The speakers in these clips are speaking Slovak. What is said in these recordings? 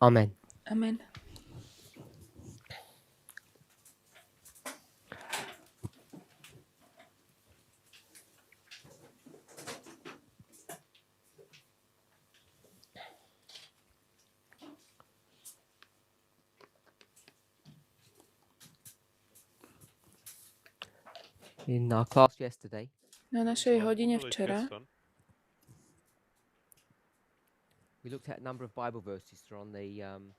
Amen. Amen. In our class yesterday, Na našej hodine včera we looked at a number of Bible verses that are on the on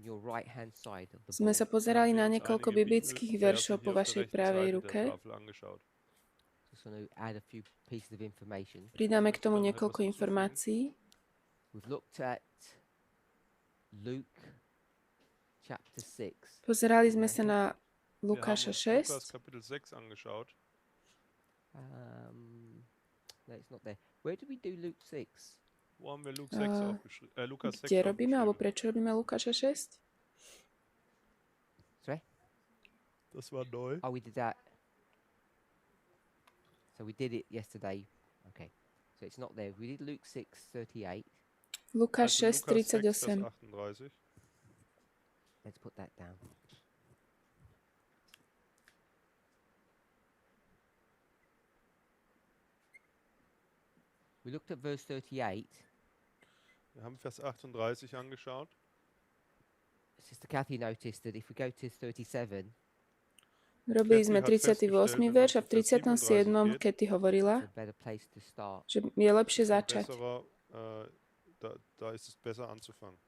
your right-hand side of the sme sa board. pozerali na niekoľko biblických veršov po vašej pravej ruke. Just want to add a few pieces of information. Pridáme k tomu niekoľko informácií. We've looked at Luke chapter 6. Pozerali sme sa na Lukáša 6. No, it's not there. Where do we do Luke 6? Kde robíme, alebo prečo robíme Lukáša 6? Sorry? Das war neu. Oh, we did that. So we did it yesterday. Okay. So it's not there. We did Luke 6:38. Lukáš 6:38. Let's put that down. We looked at verse 38. Wir haben Vers 38 angeschaut. Sister Kathy noticed that if we go to 37, Robili sme 38. verš a v 37. Katy hovorila, it's a better place to start. že je lepšie začať. Da ist es besser anzufangen.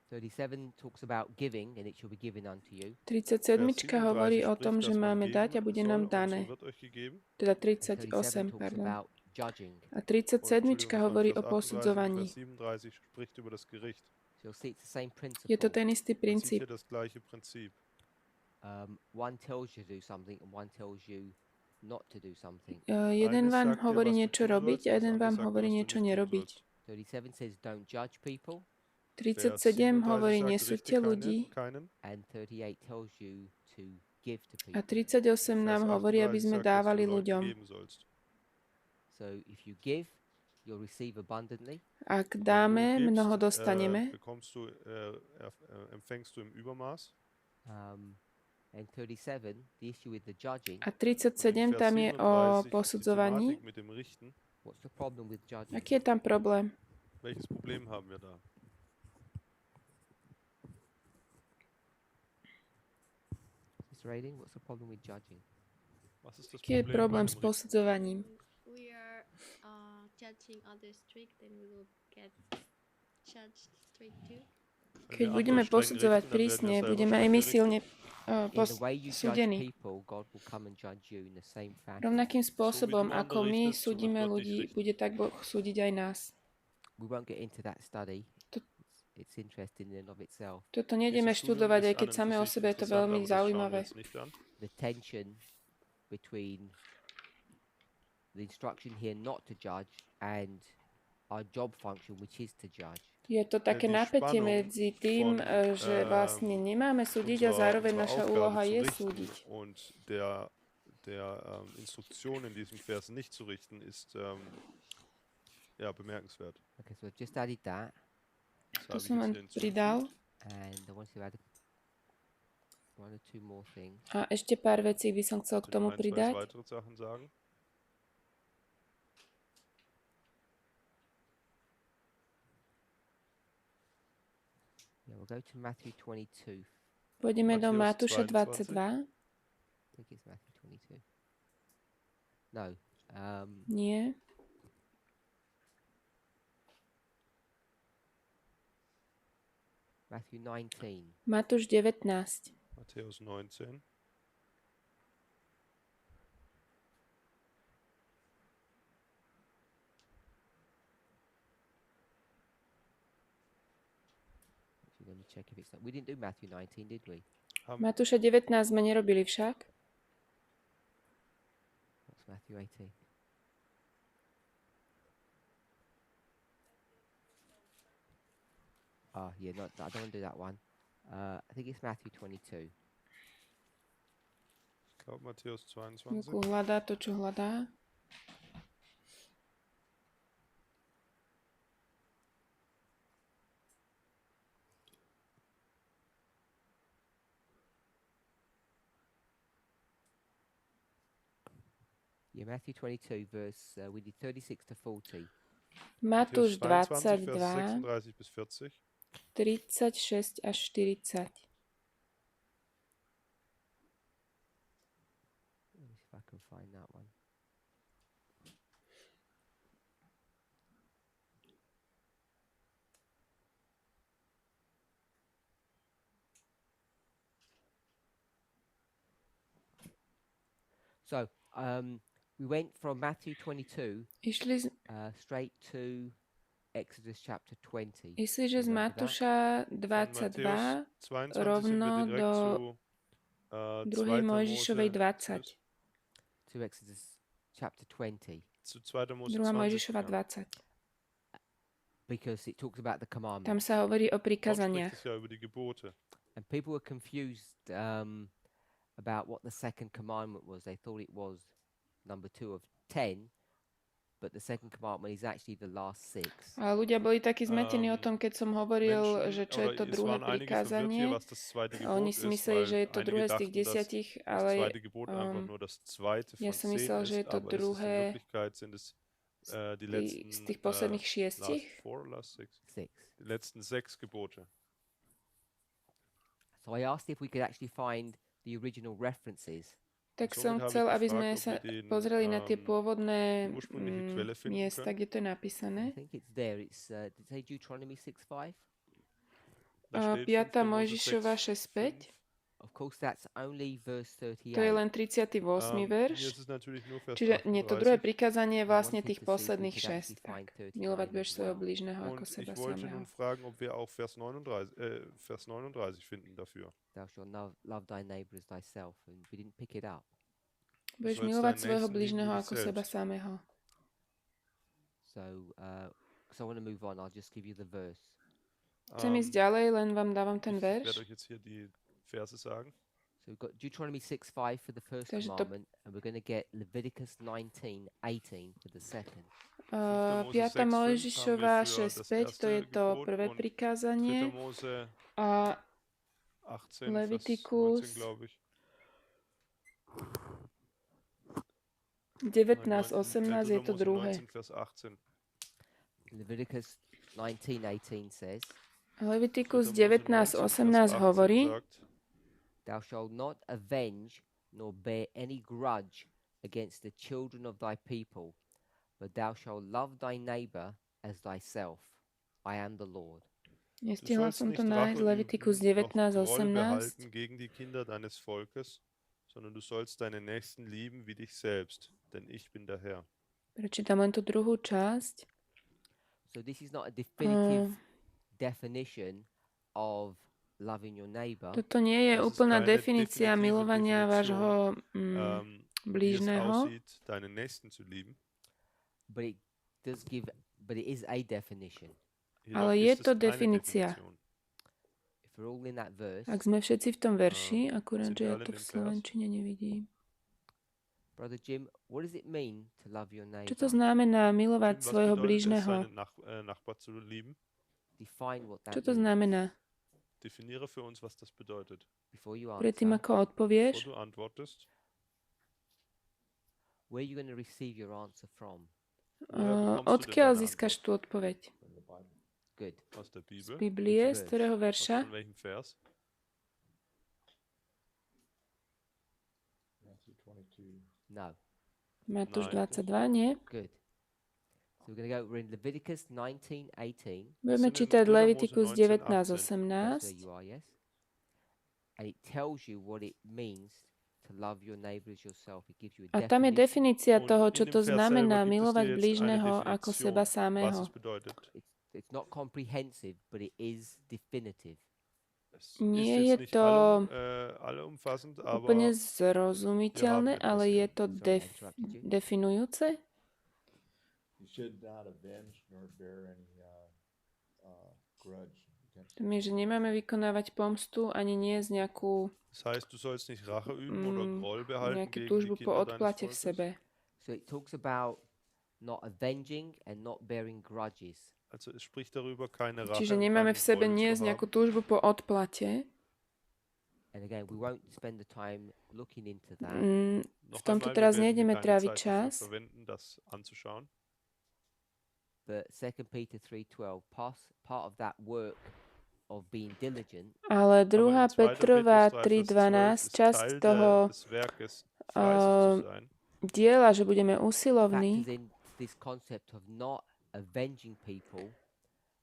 37 talks about giving and it shall be given unto you. 37. hovorí o tom, že máme dať a bude nám dané. Teda 38, pardon. A 37. hovorí o posudzovaní. Je to ten istý princíp. One tells you to do something and one tells you not to do something. Jeden vám hovorí niečo robiť a jeden vám hovorí niečo nerobiť. 37 says don't judge people. 37 hovorí nesúďte ľudí. And 38 tells you to give to people. A 38 nám hovorí, aby sme dávali ľuďom. So if you give, you'll receive abundantly. Ak dáme, mnoho dostaneme. Empfängst du im Übermaß. And 37, the issue with the judging. A 37 tam je o posudzovaní. What's the problem with judging? Aký je tam problém? Welches Problem haben wir da? Mr. Rading, what's the problem with judging? Aký je problém s posudzovaním? We are judging others strict, then we will get judged strict too. Keď budeme posudzovať prísne, budeme aj my silne súdení. Rovnakým spôsobom, ako my súdime ľudí, bude tak Boh súdiť aj nás. Toto nejdeme študovať, aj keď samé o sebe je to veľmi zaujímavé. The instruction here not to judge and our job function, which is to judge. Je to také napätie medzi tým, že vlastne nemáme súdiť a zároveň naša úloha je súdiť. Und der Instruktion in diesem Vers nicht zu richten ist ja bemerkenswert. Okay, so I've just added that. To som len pridal. And I want to add one or two more things. A ešte pár vecí by som chcel k tomu pridať. Yeah, we'll go to Matthew 22. Pôjdeme do Matúša 22. I think it's Matthew 22. No. Nie. Matthew 19. Matúš 19. Matthäus 19. Let me check if it's not. We didn't do Matthew 19, did we? Matúša 19 sme nerobili však. What's Matthew 18? Yeah, no, I don't want to do that one. I think it's Matthew 22. Ich glaube Matthäus 22. Hľadá to, čo hľadá. Yeah, Matthew 22, verse, we did 36 to 40. Matúš 22, 22, Vers 36 bis 40. 36 až 40. Let me see if I can find that one. So, we went from Matthew 22 straight to Exodus chapter 20. Išli z Matúša 22 rovno do 2. Mojžišovej 20. To Exodus chapter 20. 2. Mojžišova 20. Because it talks about the commandments. Tam sa hovorí o prikázaniach. And people were confused about what the second commandment was. They thought it was number 2 of 10, but the second commandment is actually the last 6. A ľudia boli takí zmetení o tom, keď som hovoril, že čo je to druhé prikázanie. Oni si mysleli, že je to druhé z tých 10, ale ja som myslel, že je to druhé z tých posledných 6. Die letzten 6 Gebote. So I asked if we could actually find the original references. Tak som chcel, aby sme sa pozreli na tie pôvodné miesta, kde to je napísané. I think it's there. It's did it say Deuteronomy 6:5? 5. Mojžišova 6:5. Of course, that's only verse 38. To je len 38. verš. Čiže nie, to druhé prikázanie je vlastne tých posledných 6. Milovať budeš svojho blížneho ako seba samého. Thou shalt love thy neighbor as thyself, and we didn't pick it up. Budeš milovať svojho blížneho ako seba samého. So, because I want to move on, I'll just give you the verse. Chcem ísť ďalej, len vám dávam ten verš. So we've got Deuteronomy 6:5 for the first commandment, and we're going to get Leviticus 19:18 for the second. 5. Mojžišova 6:5, to je to prvé prikázanie. A Leviticus 19:18 je to druhé. Leviticus 19:18 says, Leviticus 19:18 hovorí: Thou shalt not avenge nor bear any grudge against the children of thy people, but thou shalt love thy neighbor as thyself. I am the Lord. Nestihla som to nájsť, Leviticus 19:18. Gegen die Kinder deines Volkes, sondern du sollst deine Nächsten lieben wie dich selbst, denn ich bin der Herr. Prečítam len tú druhú časť. So this is not a definitive definition of loving your neighbor. Toto nie je úplná definícia milovania vášho blížneho. But it is a definition. Ale je to definícia. If we're all in that verse, ak sme všetci v tom verši, akurát, že ja to v slovenčine nevidím. Brother Jim, what does it mean to love your neighbor? Čo to znamená milovať svojho blížneho? Čo to znamená? Definiere für uns, was das bedeutet. Predtým, ako odpovieš, where are you going to receive your answer from? Odkiaľ získaš tú odpoveď? Good. Z Biblie, z ktorého verša? No. Matúš 22, nie? Good. So we're in Leviticus 19:18. Budeme čítať Leviticus 19:18. And it tells you what it means to love your neighbor as yourself. It gives you A tam je definícia toho, čo to znamená milovať blížneho ako seba samého. It's not comprehensive, but it is definitive. Nie je to úplne zrozumiteľné, ale je to definujúce. To je, že nemáme vykonávať pomstu, ani nie z nejakú túžbu po odplate v sebe. So it talks about not avenging and not bearing grudges. Čiže nemáme v sebe nie z nejakú túžbu po odplate. And again, we won't spend the time looking into that. V tomto teraz nejdeme tráviť čas. But 2 Peter 3:12, part of that work of being diligent, ale 2. Petrova 3:12, časť toho diela, že budeme usilovní, factors in this concept of not avenging people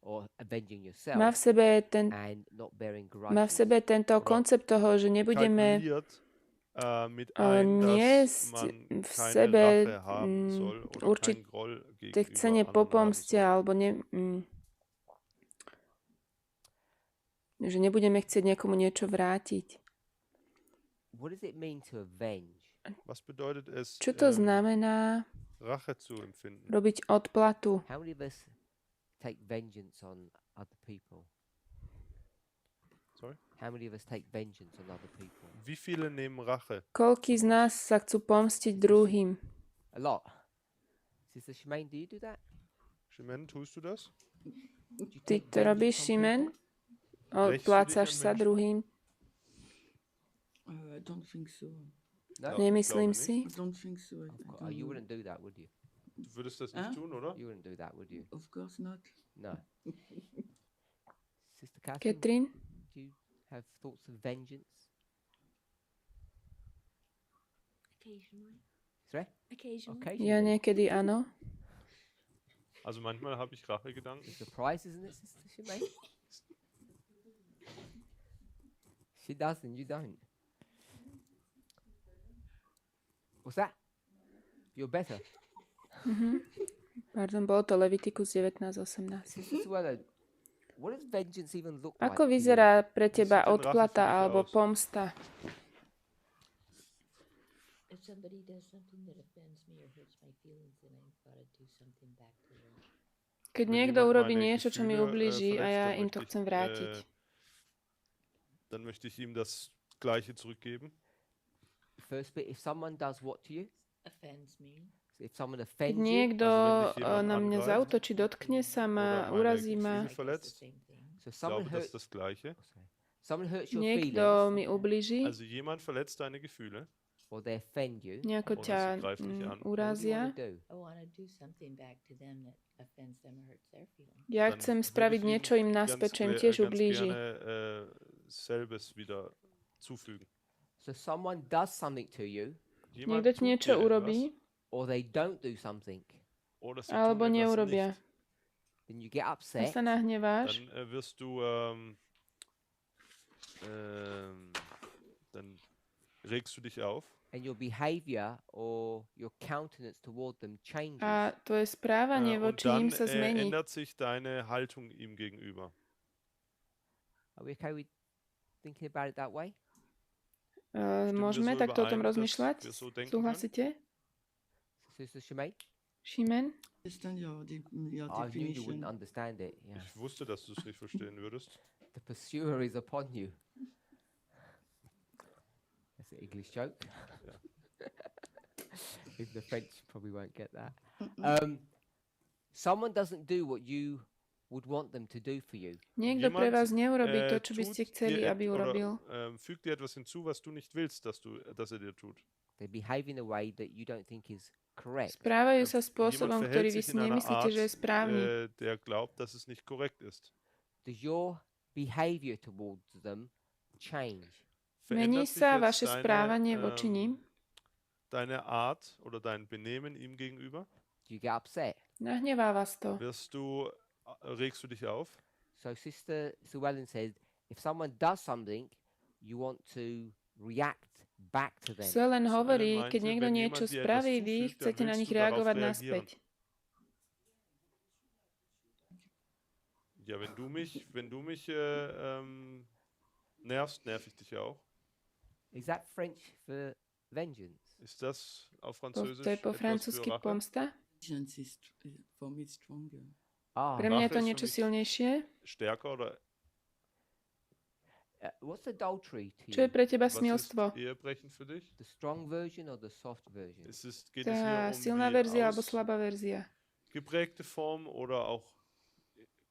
or avenging yourself má v sebe tento koncept toho, že nebudeme niesť v sebe určité chcenie po pomste, alebo že nebudeme chcieť niekomu niečo vrátiť. What does it mean to avenge? Čo to znamená robiť odplatu? How many of us take vengeance on other people? Sorry? How many of us take vengeance on other people? Wie viele nehmen Rache? Koľký z nás sa chcú pomstiť druhým? A lot. Sister Shemaine, do you do that? Shemaine, tust du das? Ty to robíš, Šimen? Odplácaš sa druhým? I don't think so. No? Nemyslím si. I don't think so. You wouldn't do that, would you? Du würdest das nicht tun, oder? You wouldn't do that, would you? Of course not. No. Sister Catherine, Catherine? do you have thoughts of vengeance? Occasionally. Sorry? Occasionally. Okay. Ja niekedy áno. Also manchmal habe ich Rachegedanken. Surprise, isn't it, Sister Shemaine? She does and you don't. What's that? You're better. Pardon, bolo to Leviticus 19:18. Sister Suella, what does vengeance even look like? Ako vyzerá pre teba odplata alebo pomsta? If somebody does something that offends me or hurts my feelings, then I've got to do something back to them. Keď niekto urobí niečo, čo mi ublíži a ja im to chcem vrátiť. Dann möchte ich ihm das Gleiche zurückgeben. First bit, if someone does what to you? Offends me. So if someone Keď offends you, niekto na mňa zaútočí, dotkne sa ma, urazí ma, so someone hurts, das Gleiche. someone hurts your niekto feelings, mi ublíži, Also jemand verletzt deine Gefühle. or they offend you, nejako Oder ťa sie greift dich an. what do you urazia. want to do? I want to do something back to them that offends them or hurts their feelings. Ja Dann chcem würde spraviť ich ihm niečo im naspäť, čo im tiež ublíži. gerne, selbes wieder zufügen. So someone does something to you, Jemand Niekto ti tut niečo dir etwas, urobí, or they don't do something, oder sie alebo tun etwas neurobia. nicht. then you get A upset, sa nahneváš, Dann wirst du dann regst du dich auf and your behavior or your countenance toward them changes. a tvoje správanie und voči dann ním sa zmení. ändert sich deine Haltung ihm gegenüber. Are we okay with thinking about it that way? Môžeme takto o tom rozmýšľať? wir so denken Súhlasíte? Sister Shemaine? Šimen? Ist dann your I knew you wouldn't definition. understand it. Yeah. Ich wusste, dass du es nicht verstehen würdest. The pursuer is upon you. That's an English joke. Even the French probably won't get that. Someone doesn't do what you would want them to do for you. Niekto pre vás neurobí to, čo by tut ste chceli, dir aby urobil. fügt dir etwas hinzu, was du nicht willst, dass er dir tut. They behave in a way that you don't think is correct. Správajú sa spôsobom, Jemand ktorý verhält vy sich si in einer nemyslíte, že je správny. der glaubt, dass es nicht korrekt ist. Does your behavior towards them change? Mení Verändert sich sa jetzt vaše správanie voči ním? deine Art oder dein Benehmen ihm gegenüber? Do you get upset? Nahnevá vás to. Regst du dich auf? So Sister Suellen said, if someone does something, you want to react back to them. Suellen hovorí, meinte, keď niekto wenn niečo jemand dir spraví, etwas vy zufügt, dann chcete na willst nich du darauf reagovať reagieren. naspäť. Ja, wenn du mich nervst, nerv ich dich auch. Is that French for vengeance? Ist das auf To Französisch je po etwas francúzsky für Rache? pomsta. Vengeance is for me stronger. Ah, Pre mňa je to Rache ist niečo für mich silnejšie. Stärker oder what's adultery to Čo je you? pre teba was ist smilstvo? Ehebrechen für dich? The strong version or the soft version? Geht es Tá hier silná die verzia alebo slabá verzia? ausgeprägte Form oder auch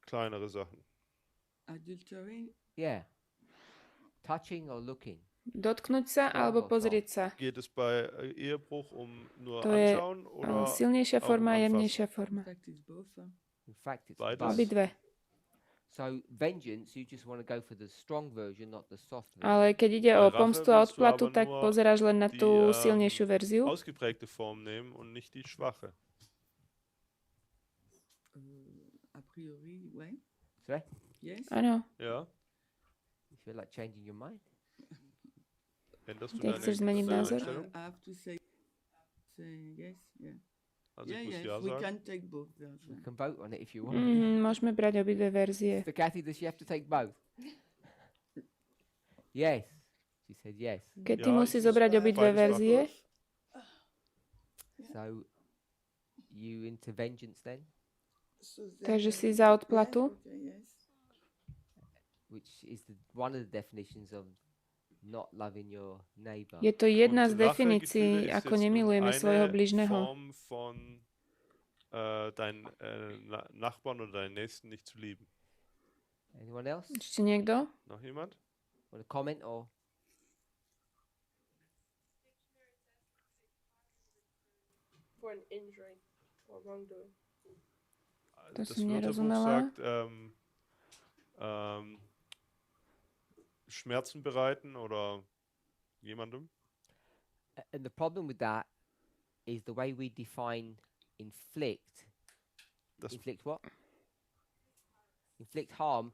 kleinere Sachen? Adultery, Yeah. Touching or looking? Dotknúť sa alebo pozrieť sa. Geht es bei Ehebruch nur To je anschauen oder silnejšia forma a anfassen? jemnejšia forma. In fact, it's Beides. both. Obidve. So vengeance, you just want to go for the strong version, not the soft version. Ale keď ide o Bei Rache pomstu a willst du odplatu, aber tak nur pozeráš len na die, tú silnejšiu verziu. ausgeprägte Form nehmen und nicht die schwache. A priori, ouais. Sorry? Yes. Áno. Ja? You feel like changing your mind? Änderst du Ty deine, chceš zmeniť deine názor? Einstellung? I have to say yes, yeah. Also Yeah, ich muss yes, ja we sagen. can take both You versions. can vote on it if you want. Môžeme brať obidve verzie. So Kathy, does she have to take both? Yes. She said yes. Keď ty Ja, musí ich muss zobrať obidve beides verzie, So you into vengeance then, So takže then, si za odplatu. okay, yes. which is one of the definitions of not loving your neighbor. Je to jedna z Und definícií, Rachegefühle ist ako jetzt nun nemilujeme svojho eine bližného. Form von deinen Nachbarn oder deinen Nächsten nicht zu lieben. Anyone else? Ešte niekto? Noch jemand? Want to comment or? For an injury or wrongdoing. Das Das mir Wörterbuch rozumela. sagt, Schmerzen bereiten oder jemandem. And the problem with that is the way we define inflict. Das, Inflict what? Inflict harm.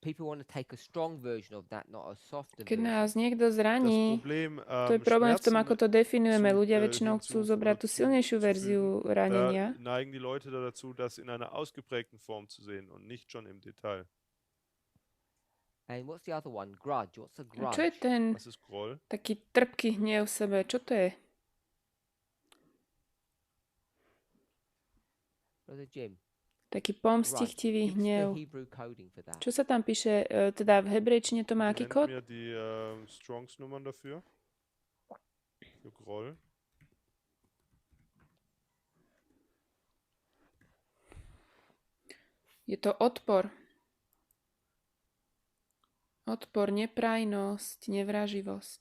People want to take a strong version of that, not a softer Keď version. nás niekto das zraní, Problem, to je problém v tom, Schmerzen ako to definujeme. zu, Ľudia väčšinou chcú zobrať tú silnejšiu verziu hinzuzufügen, ranenia. da neigen die Leute da dazu, das in einer ausgeprägten Form zu sehen und nicht schon im Detail. And what's the other one? Grudge. What's a A grudge? čo je ten Was ist Groll? taký trpký hnev v sebe? Čo to je? Brother Jim. Taký Grudge. pomstichtivý Give us the hnev. Hebrew coding for that. Čo sa tam píše? Teda v hebrejčine to má Die aký nennt kód? mir die Strongs-Nummern dafür. Für Groll. Je to odpor. Odpor, neprajnosť, nevraživosť.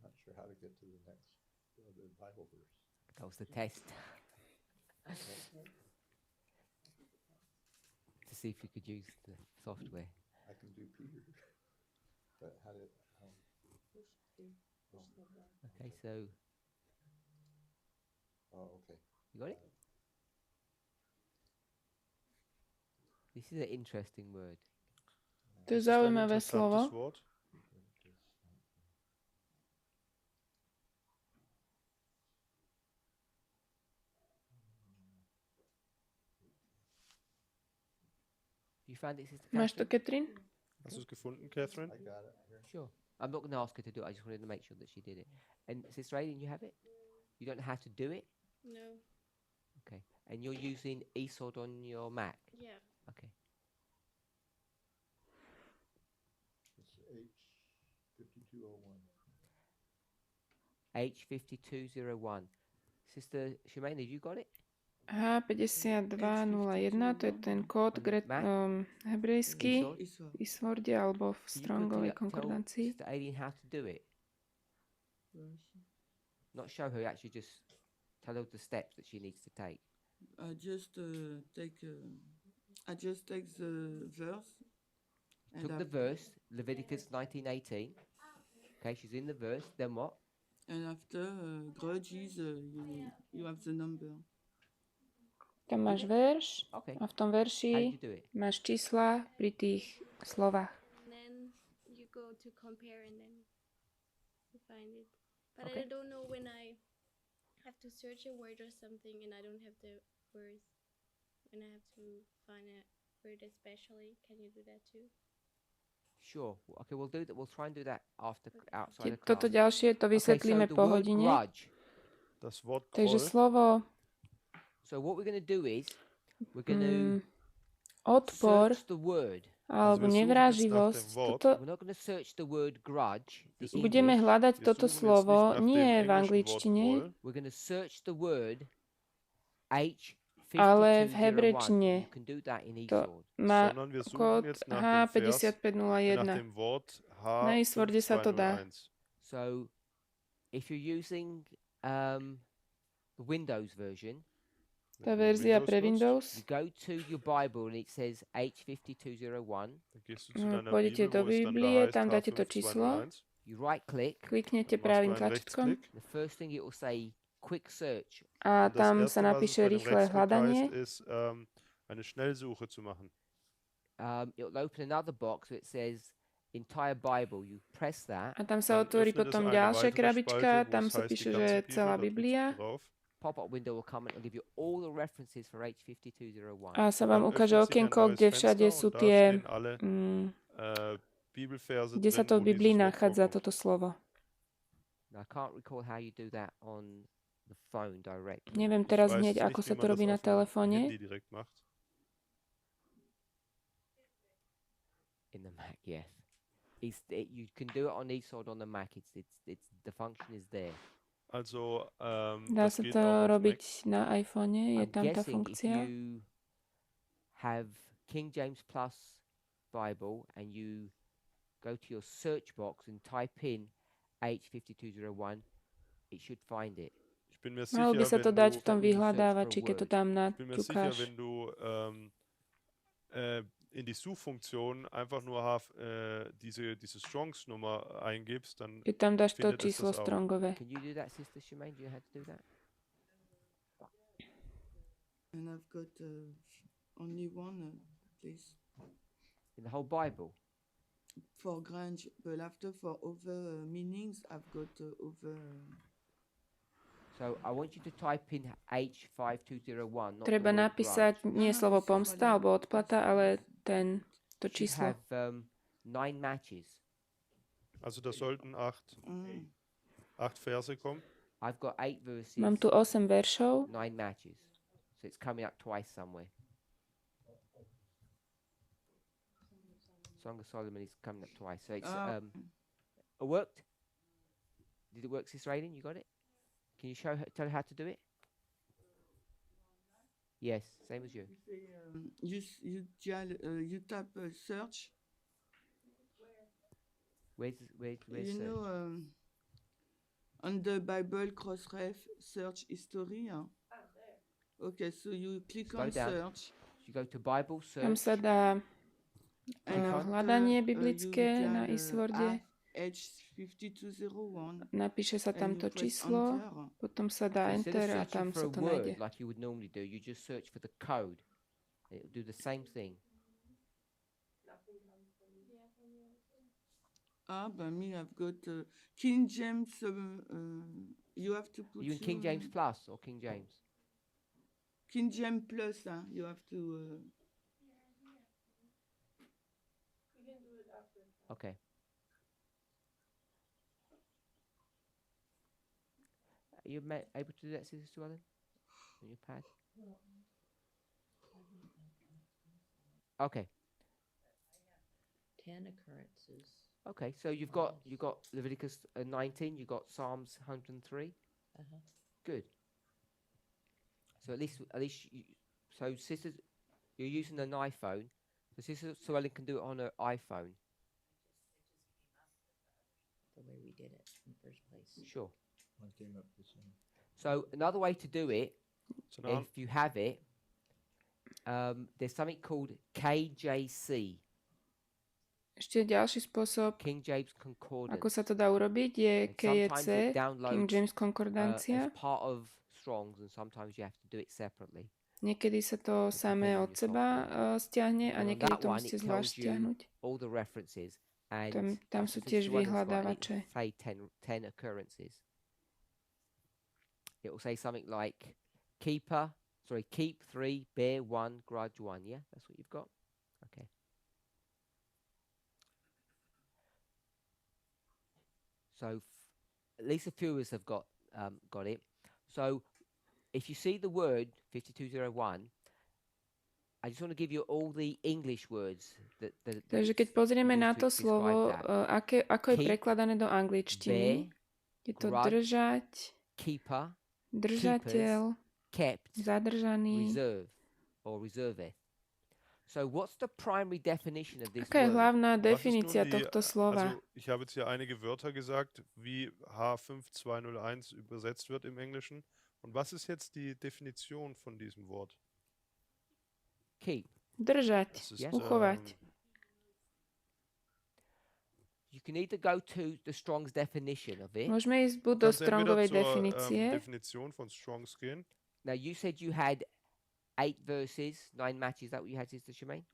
Not sure how to get to the next the Bible verse. That was the test. To see if we could use the software. I can do Peter, but how did? Okay, so Oh, okay. you got it? This is an interesting word. To je Das ist ein zaujímavé interessantes slovo. Wort. You found it, Sister Máš to, Catherine? Katrin? Hast du es gefunden, Catherine? I got it here. Sure. I'm not going to ask her to do it. I just wanted to make sure that she did it. And Sister Aileen, you have it? You don't know how to do it? No. Okay. And you're using ESOD on your Mac? Yeah. Okay. It's H5201. H5201. Sister Shemaine, have you got it? H5201, to je ten kód hebrejský ESOD? It's v Isworde alebo v Can you Strongovej quickly tell konkordancii. Sister Aileen how to do it? Not show her, actually just tell her the steps that she needs to take. I just take the verse. Took the verse, Leviticus 19:18. Okay, she's in the verse. Then what? And after grudges, you have the number. Tam máš verš Okay. a v tom How verši did you do it? máš čísla pri tých slovách. And then you go to compare and then you find it. But Okay. I don't know when I have to search a word or something and I don't have the word. When I have to find a word especially, can you do that too? Sure. Okay, we'll do that. We'll try and do that after outside Keď of toto class. ďalšie to Okay, vysvetlíme so the po word hodine. grudge. Das Wort Takže Groll. slovo So what we're going to do is we're going to odpor, search the word. alebo nevráživosť. Budeme hľadať toto slovo nie v angličtine, ale v hebrejčine. To má kód H5501. Na Eastworde sa to dá. So, if you're using the Windows version, tá verzia pre Windows, you go to your Bible and it says H5201. Pôjdete do Biblie, tam dáte to číslo, You right click. kliknete pravým tlačítkom The first thing it will say quick search. a tam sa napíše rýchle hľadanie. It will open another box that says entire Bible. You press that. A tam sa otvorí potom ďalšia krabička, tam sa píše, že je celá Biblia. Pop-up window will come and it'll give you all the references for H5201. A sa vám ukáže okienko, kde všade sú tie, kde sa to v Biblii nachádza, toto slovo. Now, I can't recall how you do that on the phone directly. Neviem teraz hneď, ako sa to robí na telefóne. In the Mac, yes. You can do it on eSword on the Mac. The function is there. Dá sa to robiť na iPhone, je tam tá If funkcia. you have King James Plus Bible and you go to your search box and type in H5201, it should find it. Malo by sa to dať v tom vyhľadávači, keď to tam naťukáš. In die Suchfunktion einfach nur diese Strong's-Nummer eingibst, dann Keď tam dáš to findet es číslo das auch. strongové. Can you do that, Sister Shemaine? Do you know how to do that? And I've got only one place In the whole Bible? for Grange, but after for other meanings, I've got other. So I want you to type in H5201. Not Treba the word napísať grudge. nie slovo pomsta alebo odplata, ale to It should číslo. have 9 matches. Also da sollten acht Verse kommen. I've got 8 verses. Mám tu 8 veršov. 9 matches. So it's coming up twice somewhere. Song of Solomon is coming up twice. So it's it worked? Did it work, Sister Aileen? You got it? Can you tell her how to do it? Yes, same as you. You tap search. Where's You search? know, on the Bible crossref search history. Okay, so you click Slow on down. search. You go to Bible Tam search. sa dá And hľadanie you biblické na dial, Eastworde. H5201. Napíše sa tam and to you press číslo, enter. potom sa dá Instead of enter a searching tam for sa a to word nájde. like you would normally do, you just search for the code. It'll do the same thing. Me, I've got King James. You have to put Are you in King James Plus or King James? King James Plus. You have to. Okay. Are you able to do that, Sister Sue Ellen? On your pad? Okay. 10 occurrences. Okay, so you've got Leviticus 19, you've got Psalms 103. Uh-huh. Good. So at least so sisters, you're using an iPhone. So Sister Sue Ellen can do it on her iPhone. The way we did it in the first place. Sure. One came up the same. So another way to do it, if you have it, there's something called KJC. Ešte ďalší spôsob, King James Concordance. ako sa to dá urobiť, je And sometimes KJC, it downloads, King James Konkordancia. as part of Strong's, and sometimes you have to do it separately. Niekedy sa to samé od seba stiahne a And on niekedy that to one, musíte it zvlášť tells you stiahnuť. all the references. And Tam sú tiež vyhľadávače. say 10 occurrences. It will say something like keep 3, bear 1, grudge 1. Yeah, that's what you've got. Okay. So at least a few of us have got it. So if you see the word 5201, I just want to give you all the English words Takže keď pozrieme na to slovo, ako je prekladané do angličtiny, je to držať, keeper, držateľ, kept, zadržaný. reserve or reserve. So what's the primary definition of this Aká je word? hlavná definícia tohto slova? Also, ich habe jetzt hier einige Wörter gesagt, wie H5201 übersetzt wird im Englischen. Und was ist jetzt die Definition von diesem Wort? Keep. Držať, uchovať. You can either go to the Strong's definition of it. Môžeme ísť buď do Strongovej definície. Definition von Strongs gehen. Now you said you had 8 verses, 9 matches. Is that what you had, Sister Shemaine?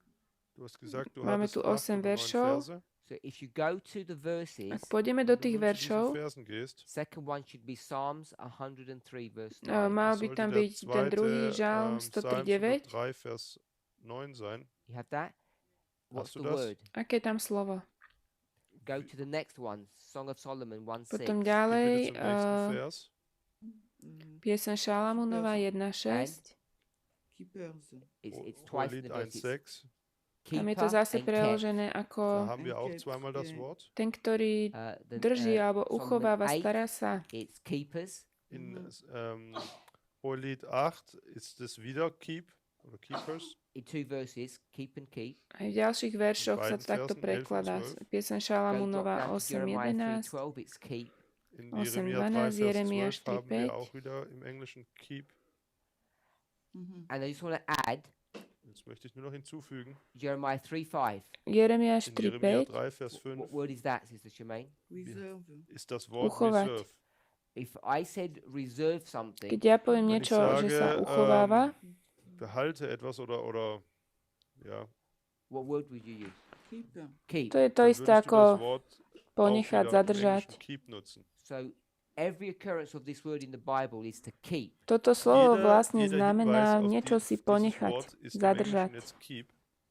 Du hast gesagt, du Máme hattest tu 8 8 veršov. So if you go to the verses, Ak pôjdeme do tých veršov, second one should be Psalms 103 verse 9. mal by tam byť ten druhý žalm 103:9. You have that? What's the word? Aké je tam slovo? Go to the next one, Song of Solomon 1:6. Potom ďalej pieseň Šalamúnova 1:6. It's twice in the verses. Tam je to zase preložené ako ten, ktorý drží alebo uchováva, stará sa. It's keepers. In Hohelied 8 ist es wieder keep oder keepers. In 2 verses, keep and keep. Aj v ďalších veršoch sa takto prekladá. Pieseň Šalamúnova 8:11, 8:12, Jeremiáš 3:5. And I just want to add, jetzt möchte ich nur noch hinzufügen, Jeremiah 3:5. Jeremiáš 3:5. What word is that, Sister Shemaine? Ist das Wort uchovať. reserve. If I said reserve something, Keď ja poviem niečo, že sa uchováva, behalte etwas oder ja. what word would you use? Keep. To je to isté ako ponechať, zadržať. So every occurrence of this word in the Bible is to keep. Toto slovo vlastne znamená niečo si ponechať, zadržať,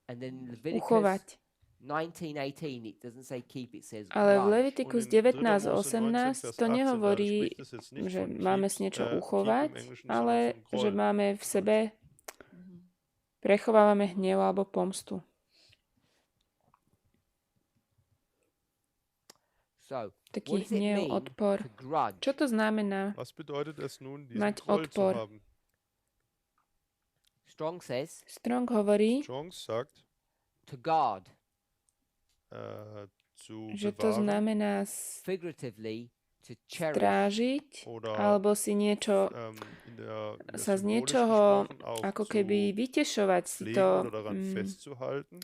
And then Leviticus uchovať. 19:18 it doesn't say keep, it says Ale v guard. Levitikus 19:18 to nehovorí, že máme si niečo uchovať, ale že máme v sebe, prechovávame hnev alebo pomstu. So, Taký what does it hnev, mean odpor. to grudge? Čo to znamená? Was bedeutet es nun, diesen Mať Groll zu odpor. haben? Strong says Strong hovorí, Strong sagt, to guard, zu že to bewahren znamená figuratively to cherish. strážiť, alebo si niečo in der sa z symbolischen niečoho Sprachen auch ako zu keby vytešovať si pflegen to, oder daran festzuhalten.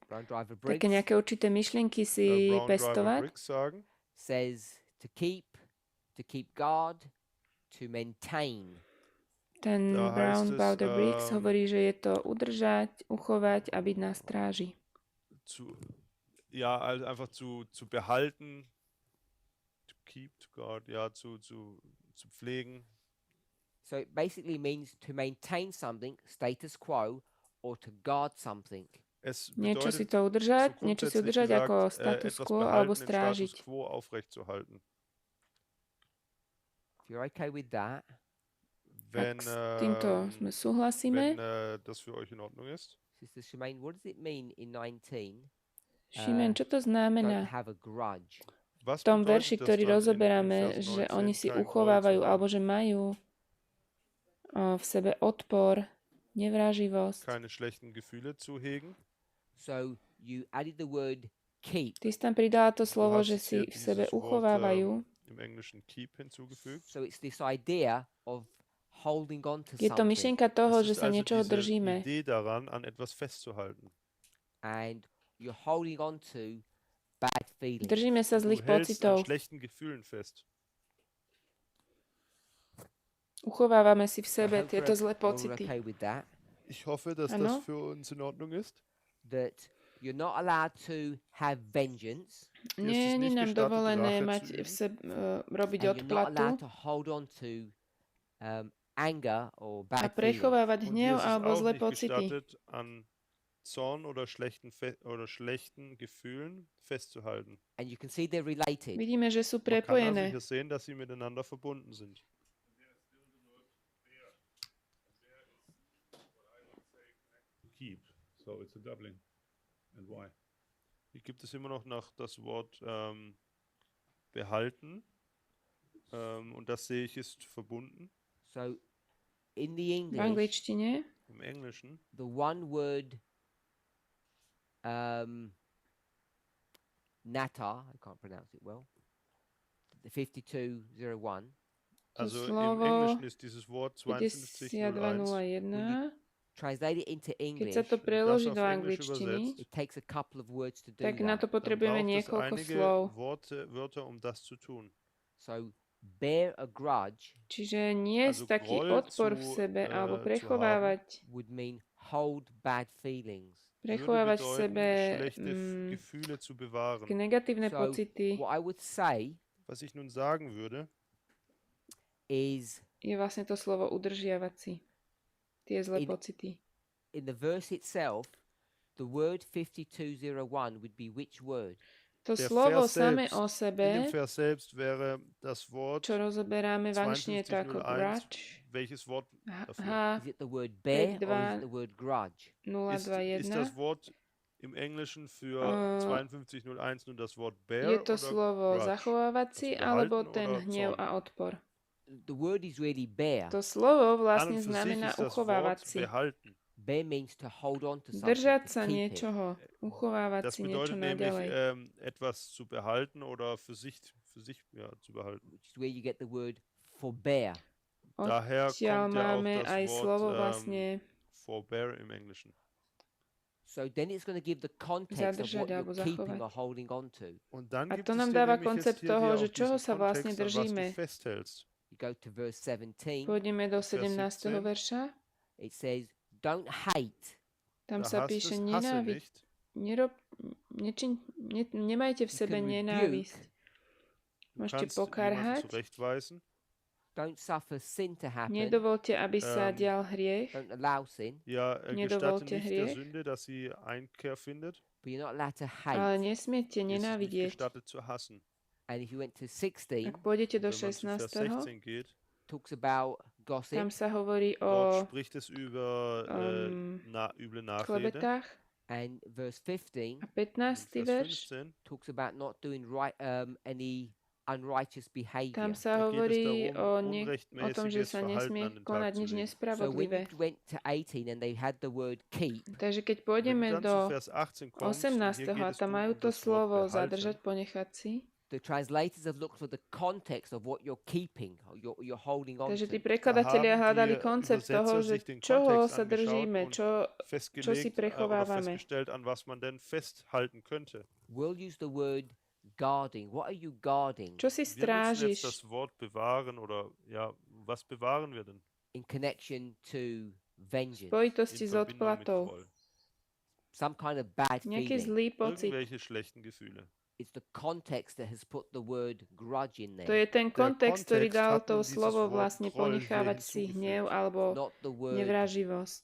Brown Driver také Briggs nejaké určité myšlienky si Brown Driver pestovať. Briggs sagen, says to keep guard, to maintain. Ten Da Brown heißt es, Powder Briggs hovorí, že je to udržať, uchovať a byť na stráži. Ja, also einfach zu behalten, to keep, to guard, ja, zu pflegen. So it basically means to maintain something, status quo, or to guard something. Es Niečo si bedeutet, to udržať, so niečo si grundsätzlich udržať ako gesagt, status etwas quo behalten, alebo den strážiť. Status quo aufrechtzuerhalten. If you're okay with that, Wenn, Ak s týmto súhlasíme, wenn das für euch in Ordnung ist. Sister Shemaine, what does it mean in 19? Šimen, čo to Don't znamená? have a grudge. V tom verši, ktorý rozoberáme, že oni si uchovávajú alebo že majú v sebe odpor, nevraživosť. Keine schlechten Gefühle zu hegen. So you added the word keep. Ty si tam pridala to slovo, že si v sebe uchovávajú. Im Englischen keep hinzugefügt. So it's this idea of holding on to Je to something. myšlienka toho, Es že ist sa also niečoho diese držíme. Idee daran, an etwas festzuhalten. And you're holding on to bad feelings. Držíme sa Du zlých hältst an pocitov. schlechten Gefühlen fest. Uchovávame si v I sebe hope tieto we're zlé all pocity. okay with that. Ich hoffe, dass Ano. das für uns in Ordnung ist. That you're not allowed to have vengeance. Nie je nám dovolené mať v sebe, robiť And you're not odplatu allowed to hold on to anger or a bad feelings. prechovávať Und hnev dir ist es alebo auch zlé nicht pocity. gestattet, an Zorn oder schlechten Gefühlen festzuhalten. And you can see they're related. Vidíme, že sú Man kann also prepojené. hier sehen, dass sie miteinander verbunden sind. keep. So it's a doubling. And why? Hier gibt es immer noch das Wort behalten. Und das sehe ich ist verbunden. So in the V English, angličtine Im Englischen the one word nata, I can't pronounce it well, the 5201, Also im slovo Englischen ist dieses Wort 5201. 5201. translate it into Keď English, sa to das preloží auf do Englisch angličtiny, übersetzt, it takes a couple of words to do tak na that. to dann potrebujeme braucht es niekoľko einige slov. Wörter, um das zu tun. So bear a grudge Čiže niesť Also taký Groll odpor v zu, sebe alebo zu prechovávať, would mean hold bad feelings. würde prechovávať v bedeuten, sebe schlechte Gefühle zu také bewahren. negatívne So pocity, what I would say Was ich nun sagen würde, is je vlastne to slovo udržiavať si tie zlé In- pocity. in the verse itself, the word 5201 would be which word? To der slovo Vers same selbst, o in dem sebe, Vers selbst wäre das Wort čo rozoberáme v angličtine, je to ako 5201. grudge, Welches Wort dafür? Is it the word bear or is 52 it the word grudge? Ist 021. das Wort im Englischen für 5201 nur das Wort Je bear to oder slovo grudge? zachovávať si, Also alebo behalten ten oder hnev zorn? a odpor. The word is really bear. To slovo An vlastne und für sich znamená ist das uchovávať Wort si. behalten. Bear means to hold on to something, Držať to sa keep it, niečoho, uchovávať Das si niečo bedeutet nämlich, naďalej. etwas zu behalten oder für sich ja, zu behalten. which is where you get the word forbear. Daher Odtiaľ kommt ja auch máme das aj Wort slovo vlastne forbear im Englischen. So then it's going to give the context of zadržať what alebo you're keeping zachovať. or holding on to. Und dann A gibt to es nám dir dáva nämlich koncept jetzt hier toho, dir že auch čoho diesen sa vlastne Kontext, an was du držíme. festhältst. You go to verse 17, Pôjdeme do Vers 17. 17. verša. it says, don't hate. Tam Da sa heißt píše es, hasse nenávisť. nicht. Nemajte v You sebe can nenávisť. Du Môžete kannst jemanden pokarhať. zurechtweisen. Don't suffer sin to happen. Nedovolte, aby sa Ähm, dial hriech. Don't allow sin, Ja, gestatte Nedovolte nicht der hriech. Sünde, dass sie Einkehr findet. but you're not allowed to Ale hate. nesmiete Ist es nicht nenávidieť. gestattet zu hassen. And if you went to 16, Ak pôjdete Und do wenn man zu Vers 16. 16 geht, talks about gossip, Tam sa hovorí o dort spricht es über üble Nachrede. klebetách. and verse 15 A Und 15. Vers verš, 15, talks about not doing right any unrighteous behavior. tam sa da geht es hovorí darum, o tom, že unrechtmäßiges sa Verhalten nesmie an den konať Tag zu nič legen. So when nespravodlivé. you went to 18 and they had the word keep, Takže keď Wenn pôjdeme du dann do zu Vers 18 kommst, und 18. hier a geht es tam nun majú um to das Wort slovo behalten, zadržať, ponechať si, the translators have looked for the context of what you're keeping, or you're holding on takže tí to. prekladatelia haben hľadali die koncept toho, Übersetzer že sich den čoho Kontext sa angeschaut držíme, und čo si festgelegt oder prechovávame. festgestellt, an was man denn festhalten könnte. We'll use the word guarding. What are you guarding Čo si Wir nutzen jetzt strážiš das Wort bewahren oder ja, was bewahren wir denn in connection to v vengeance? spojitosti in s Verbindung mit odplatou? Groll? Some kind of bad Nejaký feeling. zlý pocit. Irgendwelche schlechten Gefühle. It's the context that has put the word grudge in To there. je ten Der kontext, ktorý Kontext dal hat to nun dieses slovo Wort vlastne Groll hier ponechávať si hinzugefügt. hnev alebo Not the word nevraživosť.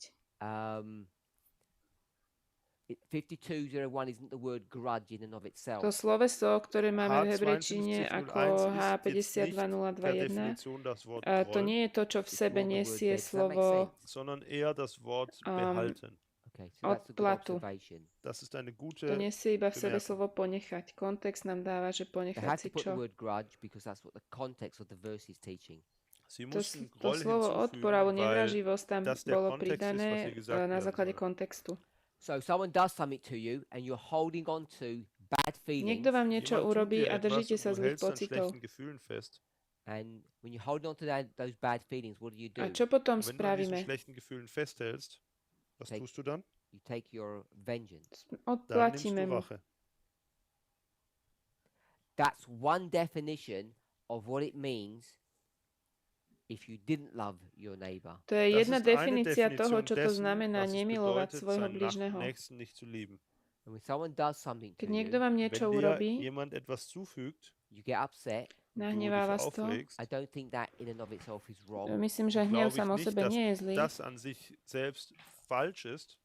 5201 isn't the word grudge in and of itself. To sloveso, ktoré máme v hebrečine H5201 ako ist jetzt nicht per H52021, Definition das Wort to Groll, nie je to, čo v It's sebe more the word nesie bear. Does that make slovo sense? sondern eher das Wort behalten. Okay, so that's a good odplatu. observation. Das ist eine To gute nesie iba v sebe Bemerkung. slovo ponechať. Kontext nám dáva, že They ponechať had si to put the čo. word grudge because that's what the context of the verse is teaching. Sie To, mussten to Groll slovo odpor alebo hinzufügen, weil nevraživosť tam das der bolo Kontext ist, was pridané hier gesagt na werden základe soll. kontextu. So if someone does something to you and you're holding on to bad feelings, Niekto vám niečo Jemand tut urobí dir a etwas držíte und sa du zlých hältst an pocitov. schlechten Gefühlen fest. and when you're holding on to those bad feelings, what do you do? A čo potom Und wenn du an diesen spravíme? schlechten Gefühlen festhältst, was Take- tust du dann? You take your vengeance. Dann nimmst Odplatíme du mu. Rache. That's one definition of what it means if you didn't love your neighbor. To je Das jedna ist eine definícia toho, Definition čo to dessen, znamená was es nemilovať bedeutet, svojho seinen bližného. Nächsten nicht zu lieben. And when someone does something to Keď niekto you, vám niečo Wenn dir urobí, jemand etwas zufügt you get upset. und du nahnevá dich vás to. aufregst, I don't think that in and of itself is wrong. Myslím, že glaube hnev ich sám o nicht, sebe dass nie je zlý, das an sich selbst falsch ist.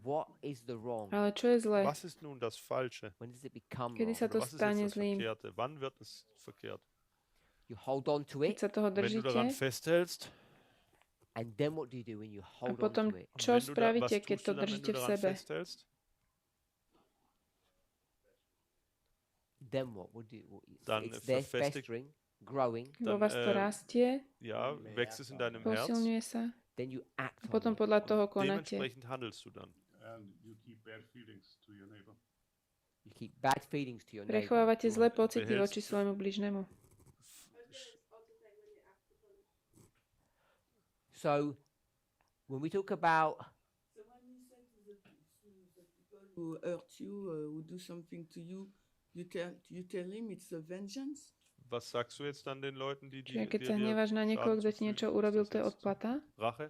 What is the wrong? ale čo je zlé? Was ist nun das Falsche? When does it become Kedy sa wrong? to Oder was ist stane jetzt das zlým? Verkehrte? Wann wird es verkehrt? You hold on to Keď it, sa toho Wenn du daran držíte, festhältst, And then what do you do when you A hold on potom, to it? čo spravíte, keď to držíte v sebe? Then what would you? Dann It's there festering, growing. Vo vás to rastie, Ja, wächst es in deinem Herz. posilňuje sa. Then you act A potom on it. podľa toho konáte. Dementsprechend handelst du dann. And you keep bad feelings to your neighbor. You keep bad feelings to your neighbor. Prechovávate zlé Du pocity behältst- voči svojmu bližnému. So when we talk about So when you say to the people who hurt you, who do something to you, you tell him it's a vengeance? Was sagst du jetzt dann den Leuten, die Čiže keď dir sa hneváš na niekoho, kto ti niečo urobil, to je odplata? Rache?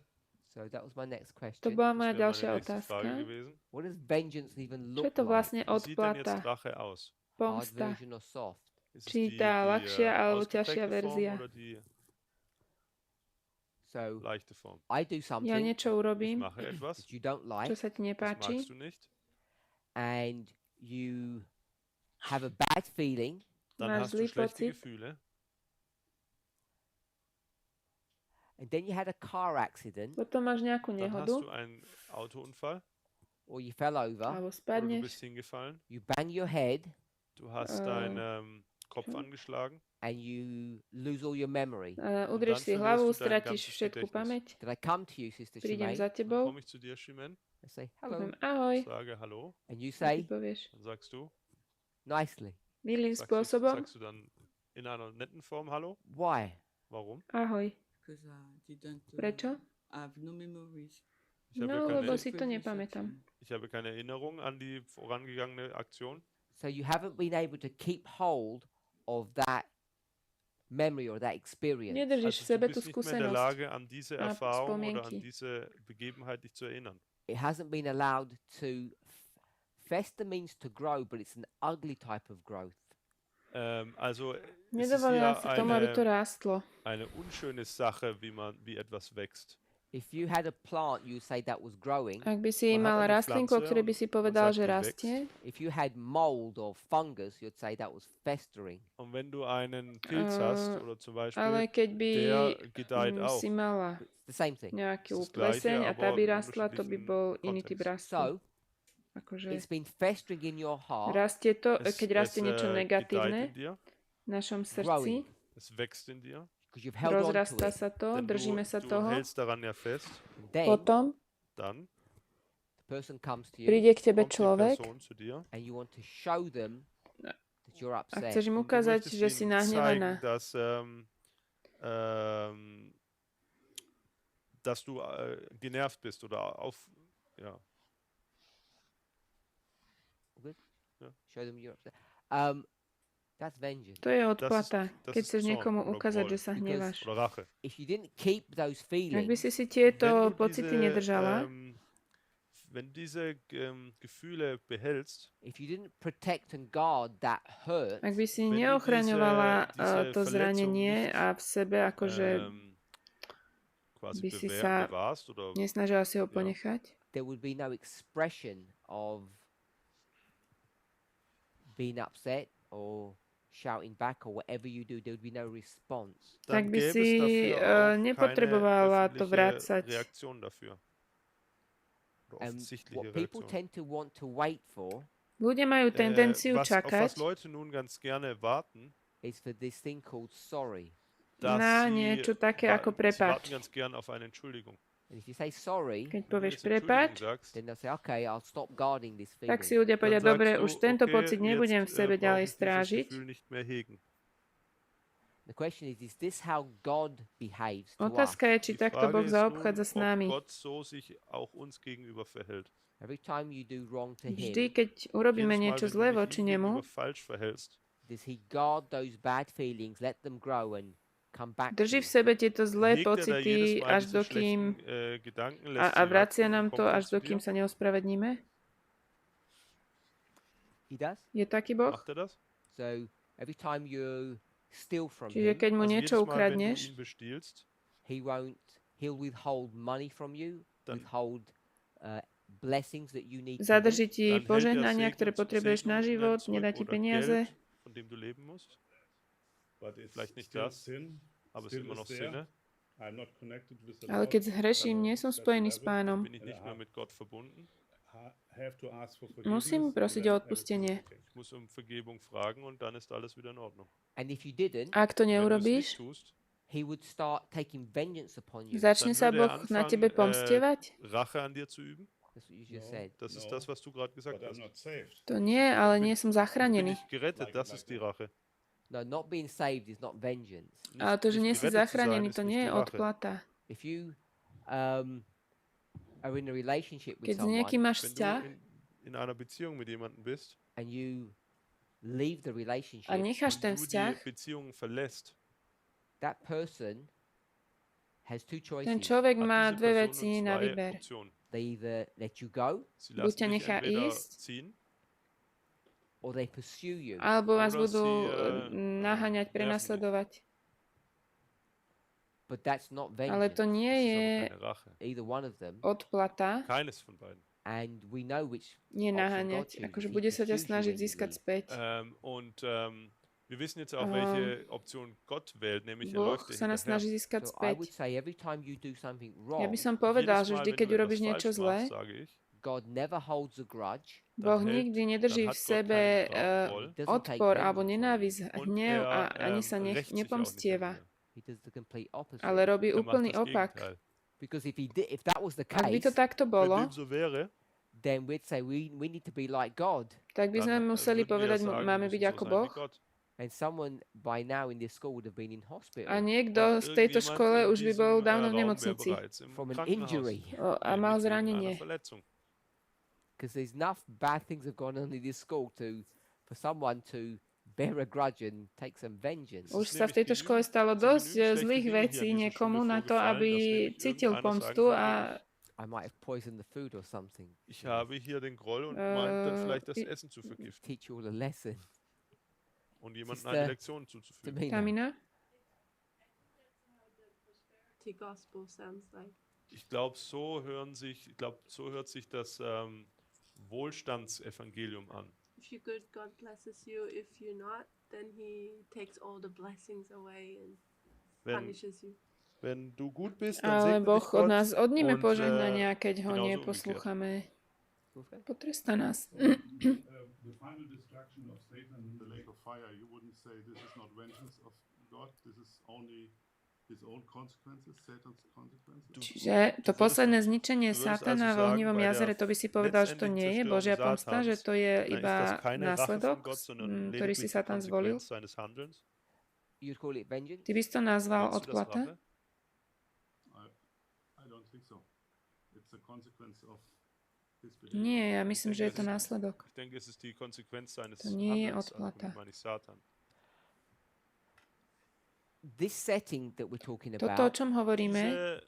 so that was my next To question. bola Das moja wäre ďalšia meine nächste Frage otázka. gewesen. What does vengeance even Čo je look to like? vlastne Wie sieht denn jetzt odplata? Rache aus? Hard Pomsta. version or soft? Ist es Či die, tá ľahšia alebo ausgeprägte ťažšia Form verzia? oder die So leichte Form? I do Ja something niečo Ich urobím, mache etwas, that you don't like, čo sa ti das nepáči, magst du nicht. and you have a bad feeling, Dann Máš hast du zlý schlechte pocit. Gefühle. and then you had a car accident, potom máš nejakú Dann hast nehodu, du einen Autounfall or you fell over, alebo oder du spadneš, bist hingefallen. you bang your head, Du hast Äh, deinen Kopf schon. angeschlagen. and you lose all your memory. udrieš si dann hlavu, verlierst du dein stratíš ganzes všetku Gedächtnis. pamäť, Did I come to you, Sister prídem Shimei, za Dann tebou, komme ich zu dir, Shimen, and say hello, poviem ahoj, sage Hallo. and you a ty say povieš Dann sagst du, nicely, milým sagst spôsobom, du dann in einer netten Form Hallo. why? Warum? ahoj. Because I didn't Prečo? have no memories. Ich habe, No, keine, lebo si to nepamätám. ich habe keine Erinnerung an die vorangegangene Aktion. So you haven't been able to keep hold of that memory or that experience. Nedržíš v Also sebe du tú bist nicht mehr in der skúsenosť. Lage, an diese a Erfahrung oder an spomienky. diese Begebenheit dich zu erinnern. It hasn't been allowed to fester means to grow, but it's an ugly type of growth. Also es ist Nedovolila ja sa tomu, aby to rástlo. eine unschöne Sache, wie etwas wächst. If you had a plant, you would say that was growing. Ak by si Man hat mal eine rastlinku, o Pflanze ktorej by und si man povedal, sagt, že die rastie, If you had mold or fungus, you'd say that was festering. Und wenn du einen Pilz hast oder zum ale Beispiel, keď by der gedeiht auch. si mala It's the same thing. nejakú Das Gleiche, pleseň a tá aber by in rastla, to by unterschiedlichen bol iný typ Kontext. rastu. So Akože it's been festering in your heart, rastie to, Es, keď rastie niečo gedeiht negatívne in dir, v našom growing, srdci, es wächst in dir, because you've held on to rozrastá it. sa to, denn držíme sa du toho, hältst daran ja fest. Then potom Dann the person comes to you príde k tebe kommt die človek Person zu dir and you want to show them that you're a upset. chceš im und du ukázať, möchtest že si ihnen nahnevaná. zeigen, dass du genervt bist oder ja. Show them you're upset. That's vengeance. To je odplata, das keď ist chceš Zorn niekomu oder ukázať, Groll. že sa hneváš. Oder Rache. If you didn't keep those Ak by feelings, si tieto Wenn du pocity nedržala, wenn du diese Gefühle behältst, if you didn't protect and guard that hurt, ak by si Wenn du neochraňovala diese to Verletzung zranenie nicht, a v sebe akože quasi by si sa bewahrst oder nesnažila si ho Ja. ponechať, there would be no expression of being upset or shouting back or whatever you do. There would be no response. tak dann by gäbe es si dafür auch nepotrebovala keine to öffentliche vrácať. Reaktion dafür. Oder And offensichtliche what people Reaktion. tend to want to wait for Ľudia majú tendenciu Auf was čakať Leute nun ganz gerne warten, is for this thing called sorry. dass na sie, niečo také ako sie warten prepáč. ganz gern auf eine Entschuldigung. And if you say sorry, Keď Wenn du povieš jetzt Entschuldigung prepáč, sagst, then they'll say, okay, I'll stop guarding this tak si feeling. ľudia povedia, dann dobre, sagst už du, tento okay, pocit nebudem v jetzt, sebe brauche ďalej ich dieses strážiť. Gefühl nicht mehr hegen. The question is this how God behaves to us? Otázka je, či Die takto Frage Boh ist nun, zaobchádza s nami. ob Gott so sich auch uns gegenüber verhält. Every time you do wrong to Vždy, him, keď urobíme Jedes Mal, niečo wenn du zlé dich voči ihm nemu, gegenüber falsch verhältst, does he guard those bad feelings, let them grow and come back to drží v you? sebe tieto zlé hegt er da pocity, jedes Mal až diese dokým schlechten Gedanken, a lässt sie vracia wachsen und nám kommt to, dann až zu dokým dir? sa neospravedlíme? He does. Je taký Boh? Macht er das? So every time you steal from Čiže him, keď mu Also niečo jedes Mal, wenn du ukradneš, ihn bestiehlst, he'll withhold money from you, Dann- withhold blessings that you need to zadrží live. ti dann hält er požehnania, ktoré Segen- potrebuješ na Segnungen život, zurück nedá ti oder peniaze, Geld, von dem du leben musst. But it's Vielleicht nicht still das, sin, aber es ist still immer noch is there. Sinne. Ale keď zhreším, nie som spojený s Pánom. bin ich nicht mehr mit Gott verbunden. Musím prosiť o odpustenie. Ich muss um Vergebung fragen und dann ist alles wieder in Ordnung. And if you didn't, Ak to Wenn du es neurobíš, nicht tust, he would start taking vengeance upon you. začne dann sa würde Boh er na tebe anfangen, pomstievať. Rache an dir zu üben. That's what you just said. Das ist das, was du gerade gesagt hast. To nie, ale nie som Ich bin zachránený. nicht gerettet, das ist die Rache. No, not being saved is not vengeance. Ale to, že nie si gerettet zu sein, zachránený, ist to nicht nie je die Rache. odplata. If you are in a relationship with Keď s niekým someone máš Wenn vzťah du in einer Beziehung mit jemandem bist and you leave the relationship, a necháš ten und du vzťah, die Beziehung verlässt, that person has two choices. ten človek hat má diese dve Person veci nur na zwei výber. Optionen. They either let you go Sie Buď lassen ťa dich nechá entweder ísť, ziehen or they pursue you. alebo vás oder budú sie, naháňať, nerven dich. prenasledovať. But that's not Ale vengeance. to nie Das ist je aber keine Rache. Either one of them. odplata, Keines von beiden. And we know which nie option God naháňať. chooses. Akože He bude sa ťa pursues you snažiť when you získať leave. späť. Wir wissen jetzt auch, welche Option Gott wählt, nämlich er Boh läuft dir sa nás hinterher. snaží získať So I späť. would say every time you do something Ja by wrong, som povedal, že Jedes Mal, vždy, wenn keď du etwas urobíš niečo falsch zlé, machst, sage ich, God never holds a grudge. Boh dann hält- nikdy nedrží dann v hat Gott sebe keinen Groll. odpor alebo nenávisť, Und hnev a er ani sa rächt sich auch nicht an nepomstieva, dir. He does the complete opposite. ale robí Er macht úplný das opak. Gegenteil. Because if that was the Ak by to case, takto Wenn bolo, dem so wäre, then we'd say we need to be like God. tak by sme dann museli würden wir povedať, sagen, wir máme müssen byť so ako sein Boh. wie Gott. And someone by now in this school would have been in hospital A niekto v tejto Irgendjemand škole in už by bol diesem, dávno v Raum wäre nemocnici bereits im from an Krankenhaus, injury. a mal nämlich wegen einer zranenie. Verletzung. Because there's enough bad things have gone on in this school for someone to bear a grudge and take some vengeance. Už sa v tejto škole stalo dosť zlých vecí niekomu na to, aby cítil pomstu a I might have poisoned the food or something. Ich habe hier den Groll und meint dann vielleicht das Essen zu vergiften Teach you all a lesson. und jemandem Sister eine Lektion zuzufügen. Tamina. Tamina? The gospel sounds like. Ich glaube, so hört sich das Wohlstandsevangelium an. If you're good, God blesses you. If you're not, then He takes all the blessings away and Wenn, punishes you. wenn du gut bist, dann Ale segnet Boh dich od Gott nás odníme und, požehnania, keď ho genauso neposlúchame. Potrestá nás. The final destruction of Satan in the lake of fire, you wouldn't say this is not vengeance of God, this is only his own consequences, Satan's consequences? Čiže to posledné zničenie Satana v ohnivom jazere, to by si povedal, že to nie je Božia pomsta, že to je iba následok, ktorý si Satan zvolil? You'd call it vengeance? Ty by si to nazval odplata? I don't think so. It's a consequence of his behavior. Nie, ja myslím, že je to následok. Ich denke, es ist die Konsequenz seines To nie je Handelns, also odplata. damit meine ich Satan. This setting that we're talking Toto, o about čom hovoríme,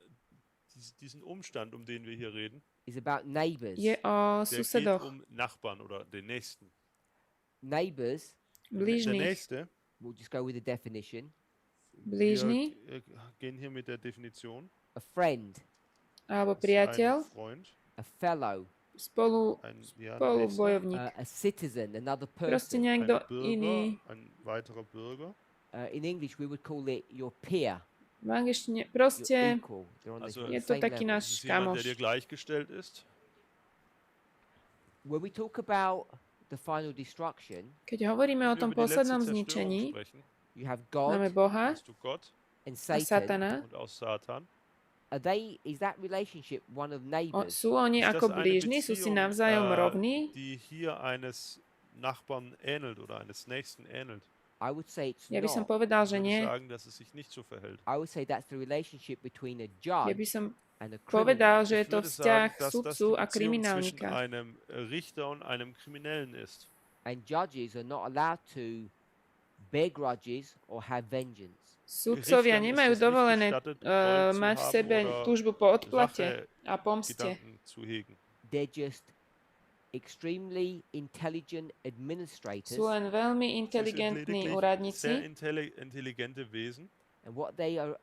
Diesen Umstand, um den wir hier reden, is about neighbors. je o der geht susedoch, Nachbarn oder den Nächsten. Neighbors, Der blížnych. Nächste, we'll just go with the definition, Blížny wir gehen hier mit der Definition, a friend, alebo ist ein priateľ, Freund, a fellow, ein Nächster, spolubojovník. a citizen, another Proste person. niekto ein iný. Bürger, ein weiterer Bürger. In English, we would call it your peer, V angličtine, your proste equal. They're on the Also je to same taký level. Das náš ist jemand, kamoš. der dir gleichgestellt ist. When we talk about the final destruction, Keď hovoríme o Wenn wir tom über die letzte poslednom Zerstörung zničení, sprechen, you have máme God Boha hast du Gott and a Satan. Satana. und auch Satan. Is that relationship one of neighbors? Sú oni Ist ako das eine blížni? Sú si Beziehung, navzájom rovní? die hier eines Nachbarn ähnelt oder eines Nächsten ähnelt? I would say it's Ja by som not. povedal, Ich že würde nie. sagen, dass es sich nicht so verhält. I would say that's the relationship between a Ja judge by som and a povedal, criminal. že je Ich to würde vzťah sagen, dass das sudcu die a Beziehung zwischen kriminálnika. einem Richter und einem Kriminellen ist. And judges are not allowed to bear grudges or have vengeance. Sudcovia Richtern nemajú ist es nicht dovolené gestattet, Groll zu mať v haben sebe oder túžbu po odplate a pomste. Gedanken zu hegen. They're just extremely intelligent administrators, Sú len veľmi Sie sind inteligentní lediglich úradníci sehr intelligente Wesen. and what they are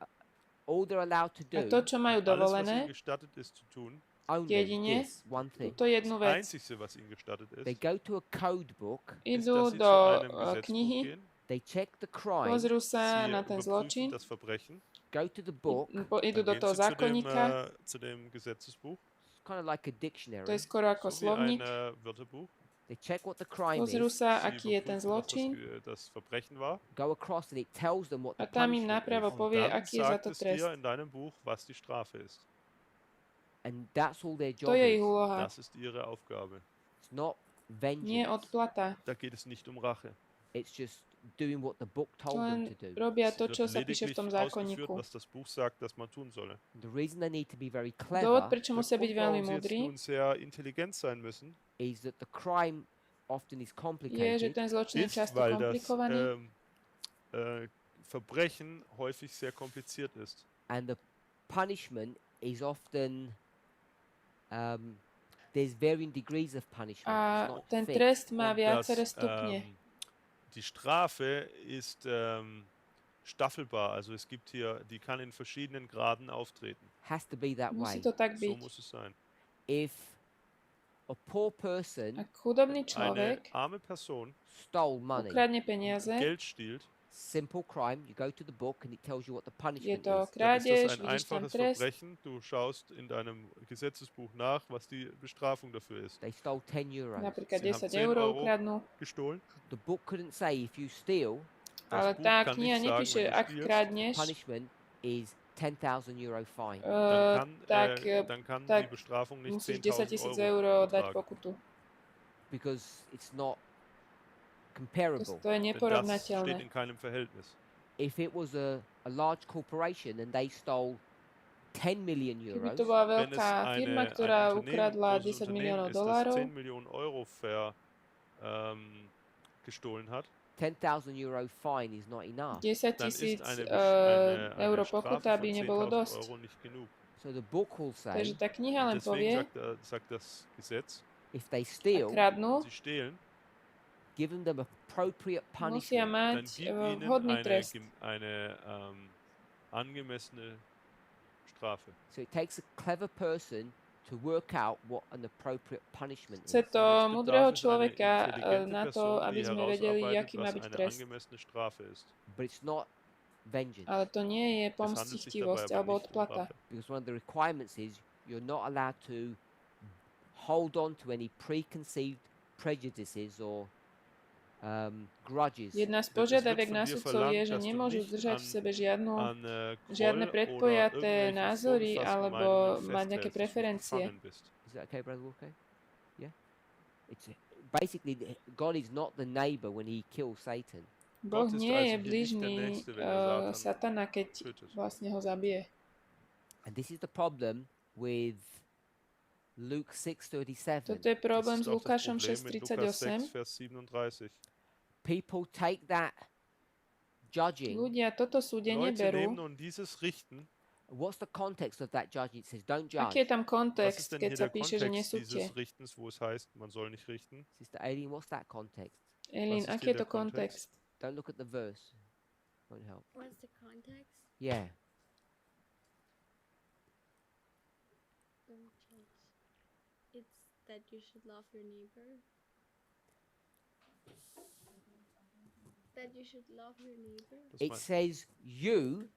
all they're allowed to a do to, čo majú Alles, was dovolené, ihnen gestattet ist zu tun, only jedine this one thing. to jednu das vec. Einzige, was ihnen gestattet They ist, go to a code book, ist, Idú dass sie do zu einem knihy, Gesetzbuch gehen, they check the crime, pozrú sa sie na ten überprüfen zločin das Verbrechen go to the book. Idú do toho zákonníka. Zu dem Gesetzesbuch. It's kind of like a dictionary. To je skoro ako So wie ein slovník. Wörterbuch. They check what the crime Pozrú is, sa, Sie aký je ten überprüfen, was zločin. das Verbrechen war. go across, and it tells them what A the tam im punishment napravo is. povie, Dann aký je za sagt to es trest. dir in deinem Buch, was die Strafe ist. And that's all their To job je ich is. úloha. Das ist ihre Aufgabe. It's not Nie vengeance. odplata. Da geht es nicht um Rache. It's just doing what the book told To them len to do. robia Es to, wird čo sa píše v lediglich tom ausgeführt, zákonníku. was das Buch sagt, dass man tun solle. The reason they need to be very Dôvod, clever prečo musia byť Der veľmi Grund, warum sie múdri, jetzt nun sehr intelligent sein müssen, is that the crime often is je, že complicated, ten zločin je ist, často weil das komplikovaný Verbrechen häufig sehr kompliziert ist. and the punishment is often there's varying degrees of punishment. a It's not ten fixed. trest má Und viaceré das, stupne. die Strafe ist staffelbar, also es gibt hier, die kann in verschiedenen Graden auftreten. Has to be that Musí way. to tak So byť. muss es sein. If a poor person Ak chudobný Eine človek arme Person stole money, ukradne peniaze, Geld stiehlt, simple crime, you go to the book and it tells you what the je punishment to is. dann ist krádež, das ein vidíš tam einfaches trest, Verbrechen. Du schaust in deinem Gesetzesbuch nach, was die Bestrafung dafür ist. They stole 10 euros. napríklad Sie haben 10 10 eur Euro ukradnú, gestohlen. The book couldn't say if you steal, ale Buch tá kann kniha nicht sagen, nepíše, wenn du ak stiehlst, kradneš, punishment is 10,000 euro fine. Dann kann tak die Bestrafung nicht musíš 10 10.000 000 eur dať betragen. pokutu. Because it's not To comparable. je Denn das steht neporovnateľné. in keinem Verhältnis. If it was a large corporation and they stole 10 million Keby euros, to bola Wenn es veľká firma, ein ktorá Unternehmen, ukradla großes 10 miliónov Unternehmen ist, das dolárov, 10 Millionen Euro gestohlen hat, 10,000 euro fine is not enough. 10 dann ist 000 eine eur Strafe pokuta by von nebolo 10.000 dosť. Euro nicht genug. So the book will say Takže tá kniha len Deswegen povie, sagt das Gesetz, if they ak steal, kradnú, sie stehlen, giving them appropriate musia punishment. dann mať gib ihnen vhodný trest. eine angemessene Strafe. So it takes a clever person to work out what an appropriate punishment Chce is. to Und es múdreho bedarf es einer človeka intelligenten na to, Person, aby die sme vedeli, herausarbeitet, aký má was byť eine trest. angemessene Strafe ist. But it's not vengeance. Ale to nie je Es handelt sich dabei pomstichtivosť aber alebo nicht um odplata. Rache. Because one of the requirements is you're not allowed to hold on to any preconceived prejudices or grudges. Jedna z Denn es wird požiadaviek von na dir sudcov je, verlangt, že dass du nemôžu nicht držať v sebe žiadne žiadne predpojaté názory alebo mať nejaké preferencie. Is that okay, Brother Walker? Yeah? It's basically God is not the neighbor when he kills Satan. Boh Gott ist nie also je hier nicht der blížny Nächste, wenn er Satana, keď tötet. vlastne ho zabije. And this is the problem with Luke 6:37. Toto je problém Das s ist auch das Lukášom Problem mit Lukas 6, 6:38. Vers 37. People take that judging. Ľudia toto súdenie Leute berú. nehmen nun dieses Richten. What's the context of that judging? It says, don't judge. Aký je tam Was kontext, ist denn keď hier sa der píše, že Kontext nesúďte? dieses Richtens, wo es heißt, man soll nicht richten? Sister Aileen, what's that context? Elín, Was ist aký hier je to der Kontext? kontext? Don't look at the verse. Won't help. What's the context? Yeah. Don't judge. It's that you should love your neighbor. That you should love your neighbor. Das It meint- says you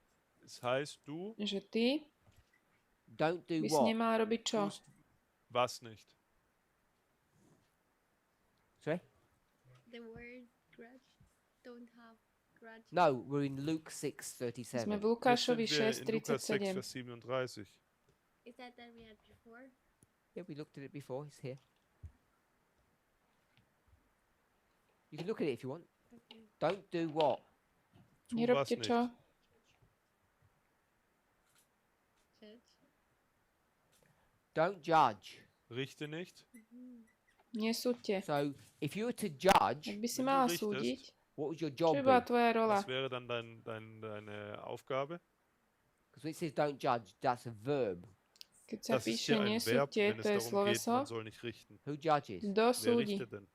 Es heißt, du Že ty don't do by si what? nemal robiť čo? tust was nicht. Sorry? The word grudge. Don't have grudge. No, we're in Luke Sme 6:37. v Jetzt Lukášovi sind wir in Lukas 6, 6:37. Vers 37. Is that we had before? Yeah, we looked at it before. It's here. You can look at it if you want. Okay. Don't do what? Tu was Nerobte nicht. čo? Judge. Don't judge. Richte nicht. Nesúďte. So, if you were to judge, Ak by si Wenn du mala richtest, súdiť, what would your čo job by bola be? tvoja rola? Was wäre dann deine Aufgabe? Because when it says don't judge, that's a verb. Keď sa Das ist píše ja ein Verb, nesúďte, wenn to es je darum geht, sloveso. man soll nicht richten. Who judges? Kto Wer súdi? richtet denn?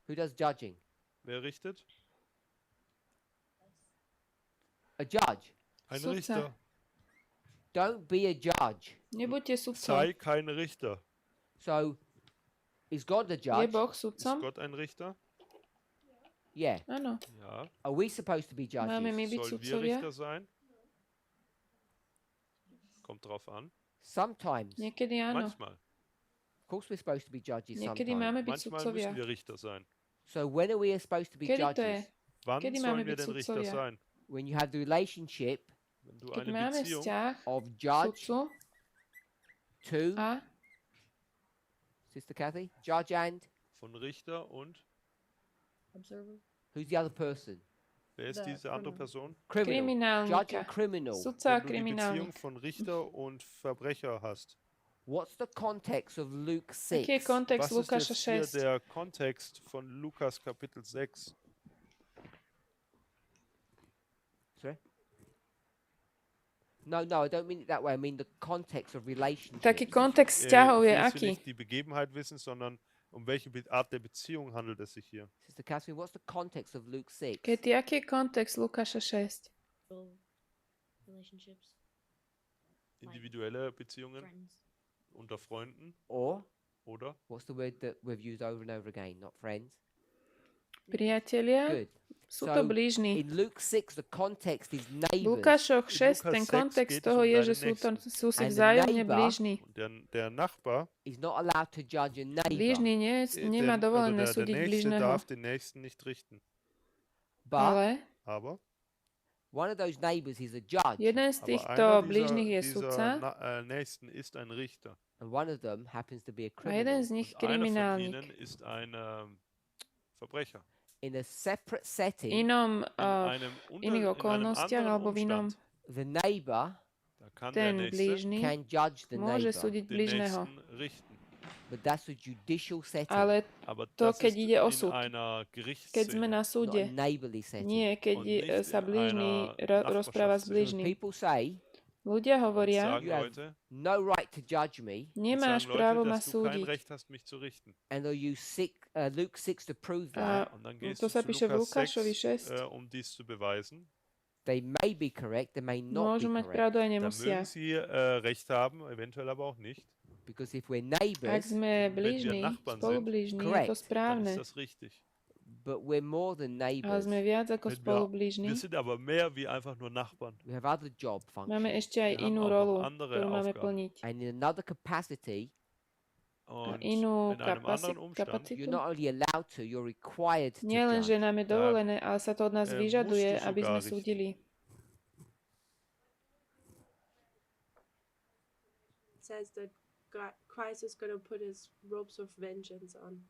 Who does judging? Wer richtet? A judge. Ein Sudca. Richter. Don't be a judge. Nebuďte sudcom. Sei kein Richter. So, is God the Je judge? Boh Ist sudcom? Gott ein Richter? Yeah. Áno. Ja. Are we supposed to be judges? Máme my byť Sollen wir sudcovia? Richter sein? Kommt drauf an. Sometimes. Niekedy áno. Manchmal. Of course we're supposed to be judges Niekedy sometimes. máme byť Manchmal sudcovia. müssen wir Richter sein. So when are we supposed to be Kedy to je? judges? Wann Kedy máme sollen wir byť denn Richter sudcovia? sein? When you have the relationship Wenn du Keď eine máme Beziehung vzťah of judge sudcu to a Sister Kathy, judge and von Richter und Observer. who's the other person? wer ist The diese andere criminal. Person? Criminal. Judge kriminálnika. and criminal. Sudca a Wenn du die Beziehung kriminálnik. von Richter und Verbrecher hast. What's the context of Luke Aký je 6? kontext Was ist Lukáša jetzt hier 6? der Kontext von Lukas Kapitel 6? Sorry? No, I don't mean it that way. I mean the context of relationship. Taký kontext vzťahov je Hier ist aký? nicht die Begebenheit wissen, sondern um welche Art der Beziehung handelt es sich hier? Sister Catherine, what's the context of Luke 6? Katie, aký je kontext Lukáša 6? Relationships. Individuelle Beziehungen Friends. unter Freunden Or oder? what's the word that we've used over and over again? Not friends. Priatelia? Good. Sú to blížni. In Luke 6, the context is V neighbors. Lukášoch 6, Lukas ten 6 kontext geht es toho um je, deine že sú si And the vzájomne neighbor blížni. Und der Nachbar, Is not allowed to judge a neighbor. Blížny nemá dovolené der súdiť Nächste blížneho. darf den Nächsten nicht richten. But Aber one of those neighbors is a judge. jeden z aber týchto einer blížnych je dieser sudca Nächsten ist ein Richter. And one of them happens to be a a jeden criminal. z nich Und einer von kriminálnik. ihnen ist ein Verbrecher. In a separate setting, Inom, In iných okolnostiach alebo v inom, the neighbor Da kann der ten Nächste blížny can judge the môže neighbor. súdiť den blížneho. Nächsten richten. But that's a judicial setting, Ale Aber to, das keď ist ide o in súd, einer keď sme Gerichtsszene. na not a súde, neighborly setting. nie keď Und nicht sa in blížny einer rozpráva s Nachbarschaftsszene. blížnym. People say, Ľudia hovoria, Sagen You have Leute, no right to judge me, und nemáš sagen právo Leute, ma dass du kein súdiť. Recht hast, mich zu richten. and they'll use Luke 6 to prove A that. Und dann gehst to du sa zu píše v Lukas Lukášovi 6, 6. dies zu beweisen. They may be correct, they may not Môžu be mať correct. pravdu aj Da nemusia. mögen sie Recht haben, eventuell aber auch nicht. Because if we're Ak neighbors, sme Wenn wir blížni, Nachbarn sind, spolublížni, je to correct, Dann správne. ist das richtig. but we're more than Ale neighbors. sme viac ako Wenn wir spolublížni. sind aber mehr wie einfach nur Nachbarn. We have other job Máme functions. ešte aj Wir haben inú auch noch rolu, andere ktorú máme Aufgaben. plniť. And in another capacity, A Und inú in einem anderen Umstand kapacitu. you're not only allowed to, you're required to Nie len, že judge. nám je dovolené, ale sa to od nás musst vyžaduje, du aby sme sogar richten. súdili. It says that Christ is going to put his robes of vengeance on.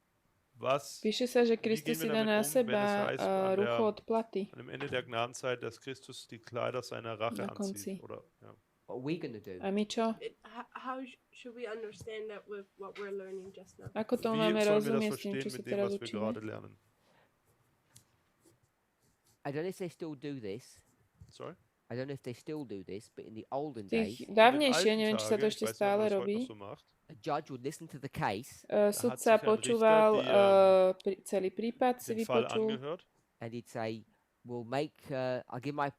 was Píše sa, že wie Kristus gehen si wir dá damit na um, wenn seba es heißt, an rucho od platy an dem Ende der Gnadenzeit, dass Christus die Kleider seiner Rache Na konci. anzieht? Oder, ja. What are we going to do? A my čo? How should we understand that with what we're learning just now? Ako to Wie máme sollen wir das rozumieť s tým, verstehen čo si mit dem, teraz was wir učíme? gerade lernen? I don't know if they still do this. Sorry? I don't know if they still do this, but in the olden Tých days, dávnejšie, In den neviem, či sa to alten ešte Tagen, ich weiß nicht, ob stále man das heute robí, noch so macht, a judge would listen to the case sudca sich ein počúval Richter celý prípad, si den Fall vypočul angehört and he'd say, "We'll make. I'll give my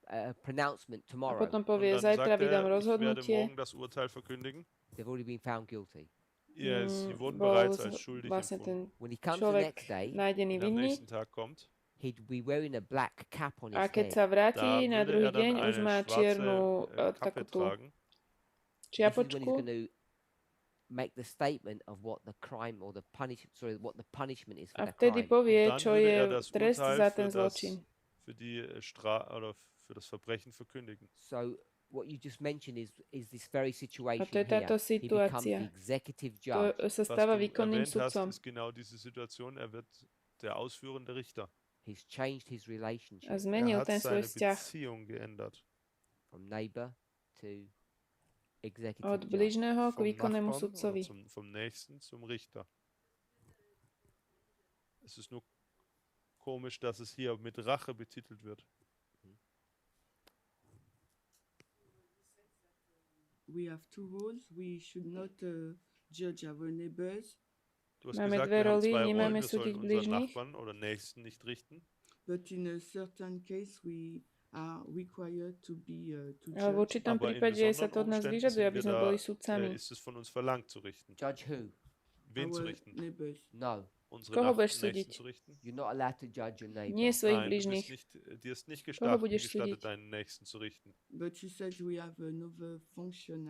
pronouncement a tomorrow." potom und povie, dann zajtra sagt vydám er, ich werde rozhodnutie. morgen das Urteil verkündigen. They've already been found guilty. Sie wurden Bol bereits als schuldig vlastne empfunden. ten When he comes the človek next day, nájdený Wenn er am vinný nächsten Tag kommt, he'd be wearing a black cap on a his keď head. sa vráti da na würde druhý er dann deň, už eine má čiernu schwarze takú Kappe tú tragen. This is when he's čiapočku going to make the statement of what the crime or the what the punishment is for a the vtedy crime. povie, Und dann čo würde je er das trest Urteil za für ten das- zločin. für die oder für das Verbrechen verkündigen. So what you just mentioned is this very situation to je here. táto He becomes situácia. the executive To judge. sa Was stáva du výkonným erwähnt hast, sudcom. ist genau diese Situation. Er wird der ausführende Richter. He's changed his relationship A zmenil Er hat ten svoj seine vzťah Beziehung geändert. from neighbor to executive od judge. blížneho k Vom výkonnému Nachbarn oder sudcovi. vom Nächsten zum Richter. Es ist nur komisch, dass es hier mit Rache betitelt wird. We have two roles. We should not judge our neighbors, Du hast Máme gesagt, dve wir haben roly, zwei nemáme Rollen. Wir sollen súdiť unseren blížnych, Nachbarn oder Nächsten nicht richten. but in a certain case, we are required to be to ale v judge. určitom Aber in prípade sa to od nás besonderen vyžaduje, aby Umständen sme sind wir boli da, sudcami. ist es von uns verlangt zu richten. Judge who? Wen zu Our richten? neighbors. No. Koho budeš súdiť? You're not allowed to judge your neighbor. Nie svojich bližných. Koho budeš súdiť? But you said we have another function.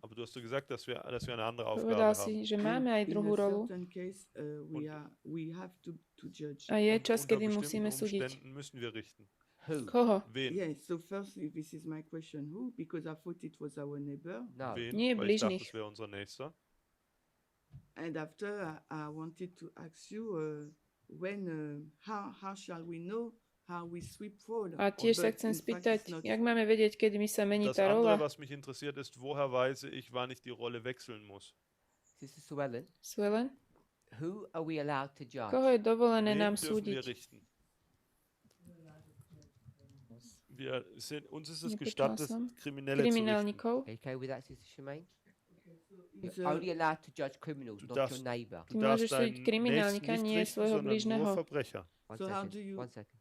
Aber du hast gesagt, dass wir eine andere Aufgabe Povedal haben. si, že máme aj druhú rolu. We have to judge. A je čas, kedy musíme súdiť. Müssen wir richten. Koho? Wen? Yeah, so firstly, this is my question. Who? Because I thought it was our neighbor. No. Wen? Nie Weil ich dachte, bližných. das wäre unser Nächster. And after, I wanted to ask you how shall we know how we sweep forward? A tiež sa chcem spýtať, jak máme vedieť, kedy mi sa mení Das tá rola? andere, was mich interessiert, ist, woher weiß ich, wann ich die Rolle wechseln muss? Sister Suellen, Suelen? who are we allowed to judge? Koho je dovolené Wen nám dürfen wir súdiť? richten? Uns ist es Nepočula gestattet, som. Kriminelle zu richten. Kriminálnikov? Are you okay with that, Sister Shemaine? It's You're only allowed to judge criminals, Du not darfst- your neighbor. Ty môžeš súdiť deinen kriminálnika, Nächsten nie nicht richten, svojho sondern bližného. nur Verbrecher. One So how second, do you- 1 second.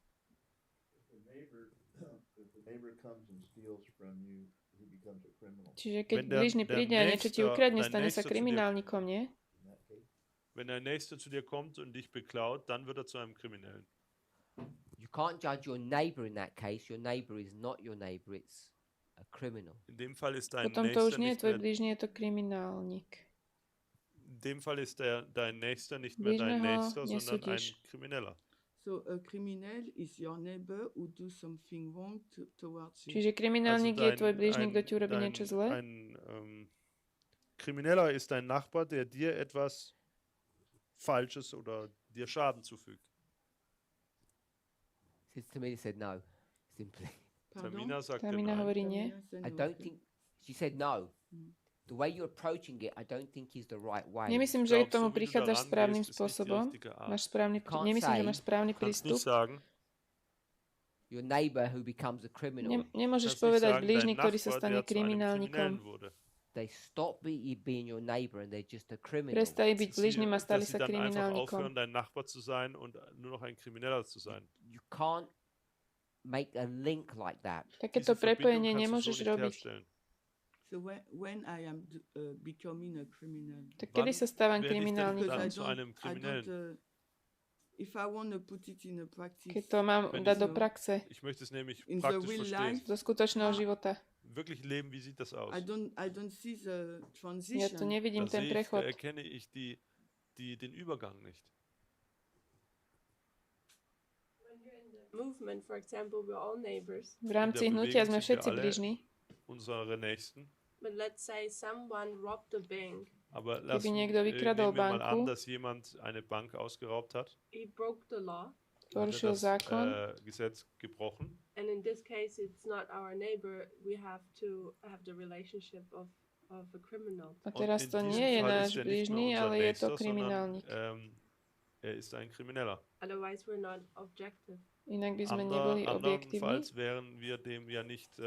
If the neighbor comes and steals from you, he becomes a criminal. Čiže keď Wenn der- bližný der príde a niečo ti Nächster- ukradne, dein stane sa Nächster zu dir- kriminálnikom, nie? In that case, Wenn dein Nächster zu dir kommt und dich beklaut, dann wird er zu einem Kriminellen. You can't judge your neighbor in that case. Your neighbor is not your neighbor, it's a criminal. In dem Fall ist dein Potom to už Nächster nie je nicht tvoj mehr, bližný, je to kriminálnik. in dem Fall ist dein Nächster nicht mehr dein Bližného Nächster, sondern ein nesúdiš. Krimineller. So a criminal is your neighbor who do something wrong towards you. Čiže kriminálnik je tvoj bližný, kto ti urobí niečo zlé? Ein Krimineller ist dein Nachbar, der dir etwas Falsches oder dir Schaden zufügt. Sister Tamina said no, simply. Tamina sagte Tamina nein. hovorí nie. I don't think, she said no. The way you're approaching it, I don't think is the right way. Nemyslím, že k Glaubst du, tomu wie du prichádzaš daran správnym gehst, ist nicht die spôsobom. richtige Art. Máš správny, Can't nemyslím, že say. máš správny Kannst prístup. nicht sagen, Your neighbor who becomes a criminal, Nemôžeš kannst nicht povedať sagen, blížny, dein ktorý sa Nachbar, stane der zu einem kriminálnikom. Kriminellen wurde. they stop being your neighbor and they're just a criminal. Prestali byť blížnym a stali Dass sie sa dann einfach kriminálnikom. aufhören, dein Nachbar zu sein und nur noch ein Krimineller zu sein. You can't make a link like that. Takéto Diese Verbindung prepojenie kannst du nemôžeš so nicht robiť. herstellen. So when I am becoming a criminal, Tak kedy sa stávam werde ich denn kriminálnikom? dann I zu don't, einem I Kriminellen? don't, if I want to put it in a practice, Keď to mám Wenn dať ich do praxe, Ich möchte es nämlich In the praktisch real verstehen. life, do skutočného života. Wirklich leben, wie sieht das aus? I don't see the Ja transition. tu nevidím Da ten sehe ich, da prechod. erkenne ich den Übergang nicht. Movement, for example, we're all neighbors. V rámci In der hnutia Bewegung sme sind wir všetci alle bližní. Unsere Nächsten. But let's say someone robbed a bank. Aber niekto vykradol nehmen wir mal banku, an, dass jemand eine Bank ausgeraubt hat. He broke the law. Hat er Porušil das zákon. Gesetz gebrochen. And in this case, it's not our neighbor. We have to have the relationship of a criminal. A teraz Und to in nie diesem je Fall náš ist er nicht bližný, mehr unser ale je to Nächster, sondern kriminálnik. er ist ein Krimineller. Otherwise, we're not objective. Inak by sme neboli objektívni. Andernfalls wären wir dem ja nicht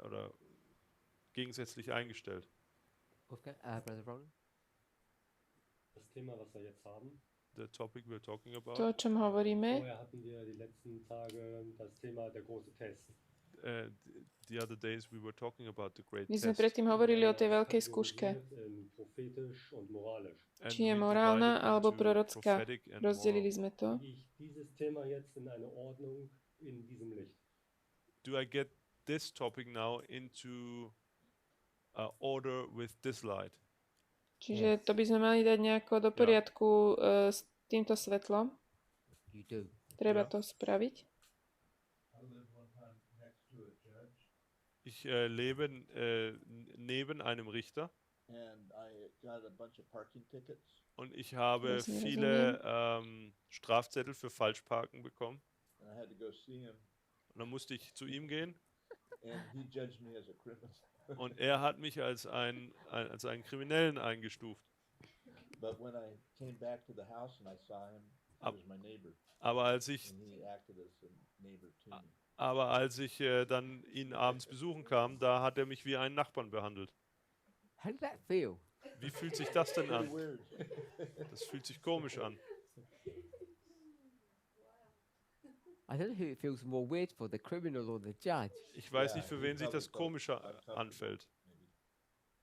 oder gegensätzlich eingestellt. Okay, Brother Roland? Das Thema, was wir jetzt haben. The topic we're talking about. To, o čom hovoríme, Vorher hatten wir die letzten Tage das Thema der große Test. The other days we were talking about the great my sme test. predtým hovorili o tej veľkej skúške. Prophetisch und moralisch. And Či je we morálna divided alebo into prorocká. prophetic and Rozdelili moral. sme to. Wie ich dieses Thema jetzt in eine Ordnung in diesem Licht. Do I get this topic now into order with this light? Čiže to by sme mali dať nejako do poriadku s týmto svetlom. You do. Treba Ja. to spraviť. Ich lebe neben einem Richter And I got a bunch of parking tickets. und ich habe Lassen wir das viele Strafzettel für Falschparken bekommen. And I had to go see him, Und dann musste ich zu ihm gehen and he judged me as a criminal. und er hat mich als einen Kriminellen eingestuft. But when I came back to the house and I saw him, he Ab- was my neighbor, Aber als ich and he acted as a neighbor to me. dann ihn abends besuchen kam, da hat er mich wie einen Nachbarn behandelt. How did that feel? Wie fühlt sich das denn Very an? weird. Das fühlt sich komisch an. I don't know who it feels more weird for, the criminal or the judge. Ich weiß Ja, nicht, für wen sich das probably komischer uncomfortable, anfällt.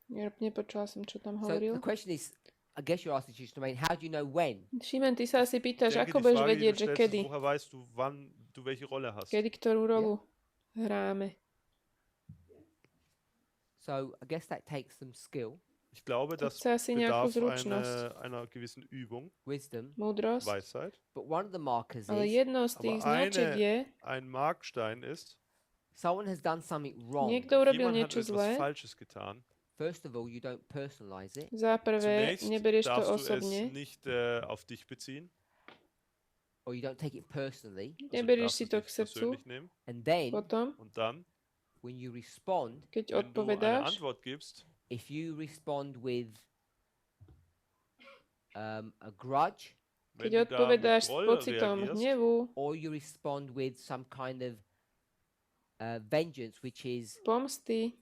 maybe. Nepočula som, čo tam So hovoril. the question is, I guess you're asking Shimon, how do you know when? Šimon, ty sa asi pýtaš, denke, ako die budeš Frage, die vedieť, du že stellst, kedy? ist, woher weißt du, wann du welche Rolle hast? Kedy ktorú rolu hráme. So I guess that takes some skill, Ich glaube, To das chce asi nejakú bedarf zručnosť, einer gewissen Übung, wisdom, múdrosť, Weisheit. but one of the markers ale is jednou z tých Aber značiek je, ein Markstein ist, someone has done something wrong. niekto urobil jemand hat niečo etwas zlé. Falsches getan. First of all, you don't personalize it. Za prvé, Zunächst neberieš to darfst du es osobne, nicht auf dich beziehen, Or you don't take it personally. also neberieš darfst si du to es k nicht srdcu. persönlich nehmen. And then, Potom, Und dann, when you respond, keď wenn du eine odpovedáš, Antwort gibst, if you respond with a grudge, wenn keď du da mit odpovedáš s Groll pocitom reagierst, hnevu, or you respond with some kind of vengeance, which is pomsty,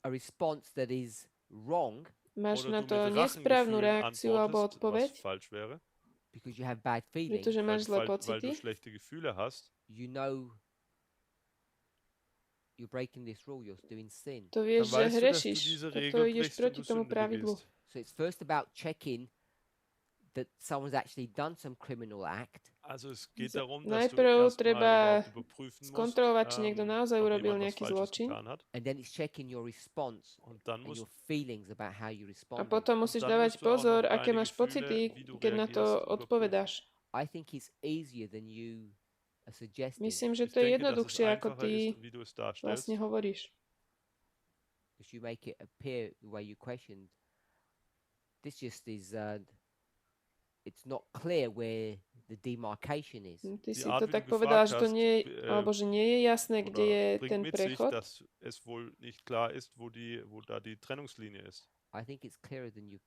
a response that is wrong máš oder na du to mit nesprávnu Rachengefühlen reakciu alebo antwortest, odpoveď, was falsch wäre, because you have bad feelings, pretože máš zlé weil du pocity, schlechte Gefühle hast, you know you're breaking this rule, you're doing sin. to dann vieš, že weißt du, dass du hrešiš. diese To Regel ideš brichst und proti du tomu Sünde pravidlu. begehst. So it's first about checking that someone's actually done some criminal act, Also es geht darum, dass du Najprv erstmal treba überhaupt überprüfen musst, skontrolovať, či niekto naozaj ob urobil jemand was nejaký Falsches zločin. getan hat. and then it's checking your response Und dann and musst, your feelings about how you A respond. potom musíš dann dávať musst du auch pozor, noch aké deine máš Gefühle, pocity, wie du keď na to reagierst, überprüfen. odpovedáš. I think it's easier than you are suggesting, Myslím, že Ich to je denke, dass es jednoduchšie, ako einfacher ty ist, wie du es darstellst. vlastne hovoríš. because you make it appear the way you questioned. This just is, it's not clear where the demarcation is. Ty Die si Art, to wie du tak gefragt povedal, že to hast, nie, alebo že nie je jasné, kde je oder ten bringt mit sich, prechod. dass es wohl nicht klar ist, wo da die Trennungslinie ist. I think it's clearer than you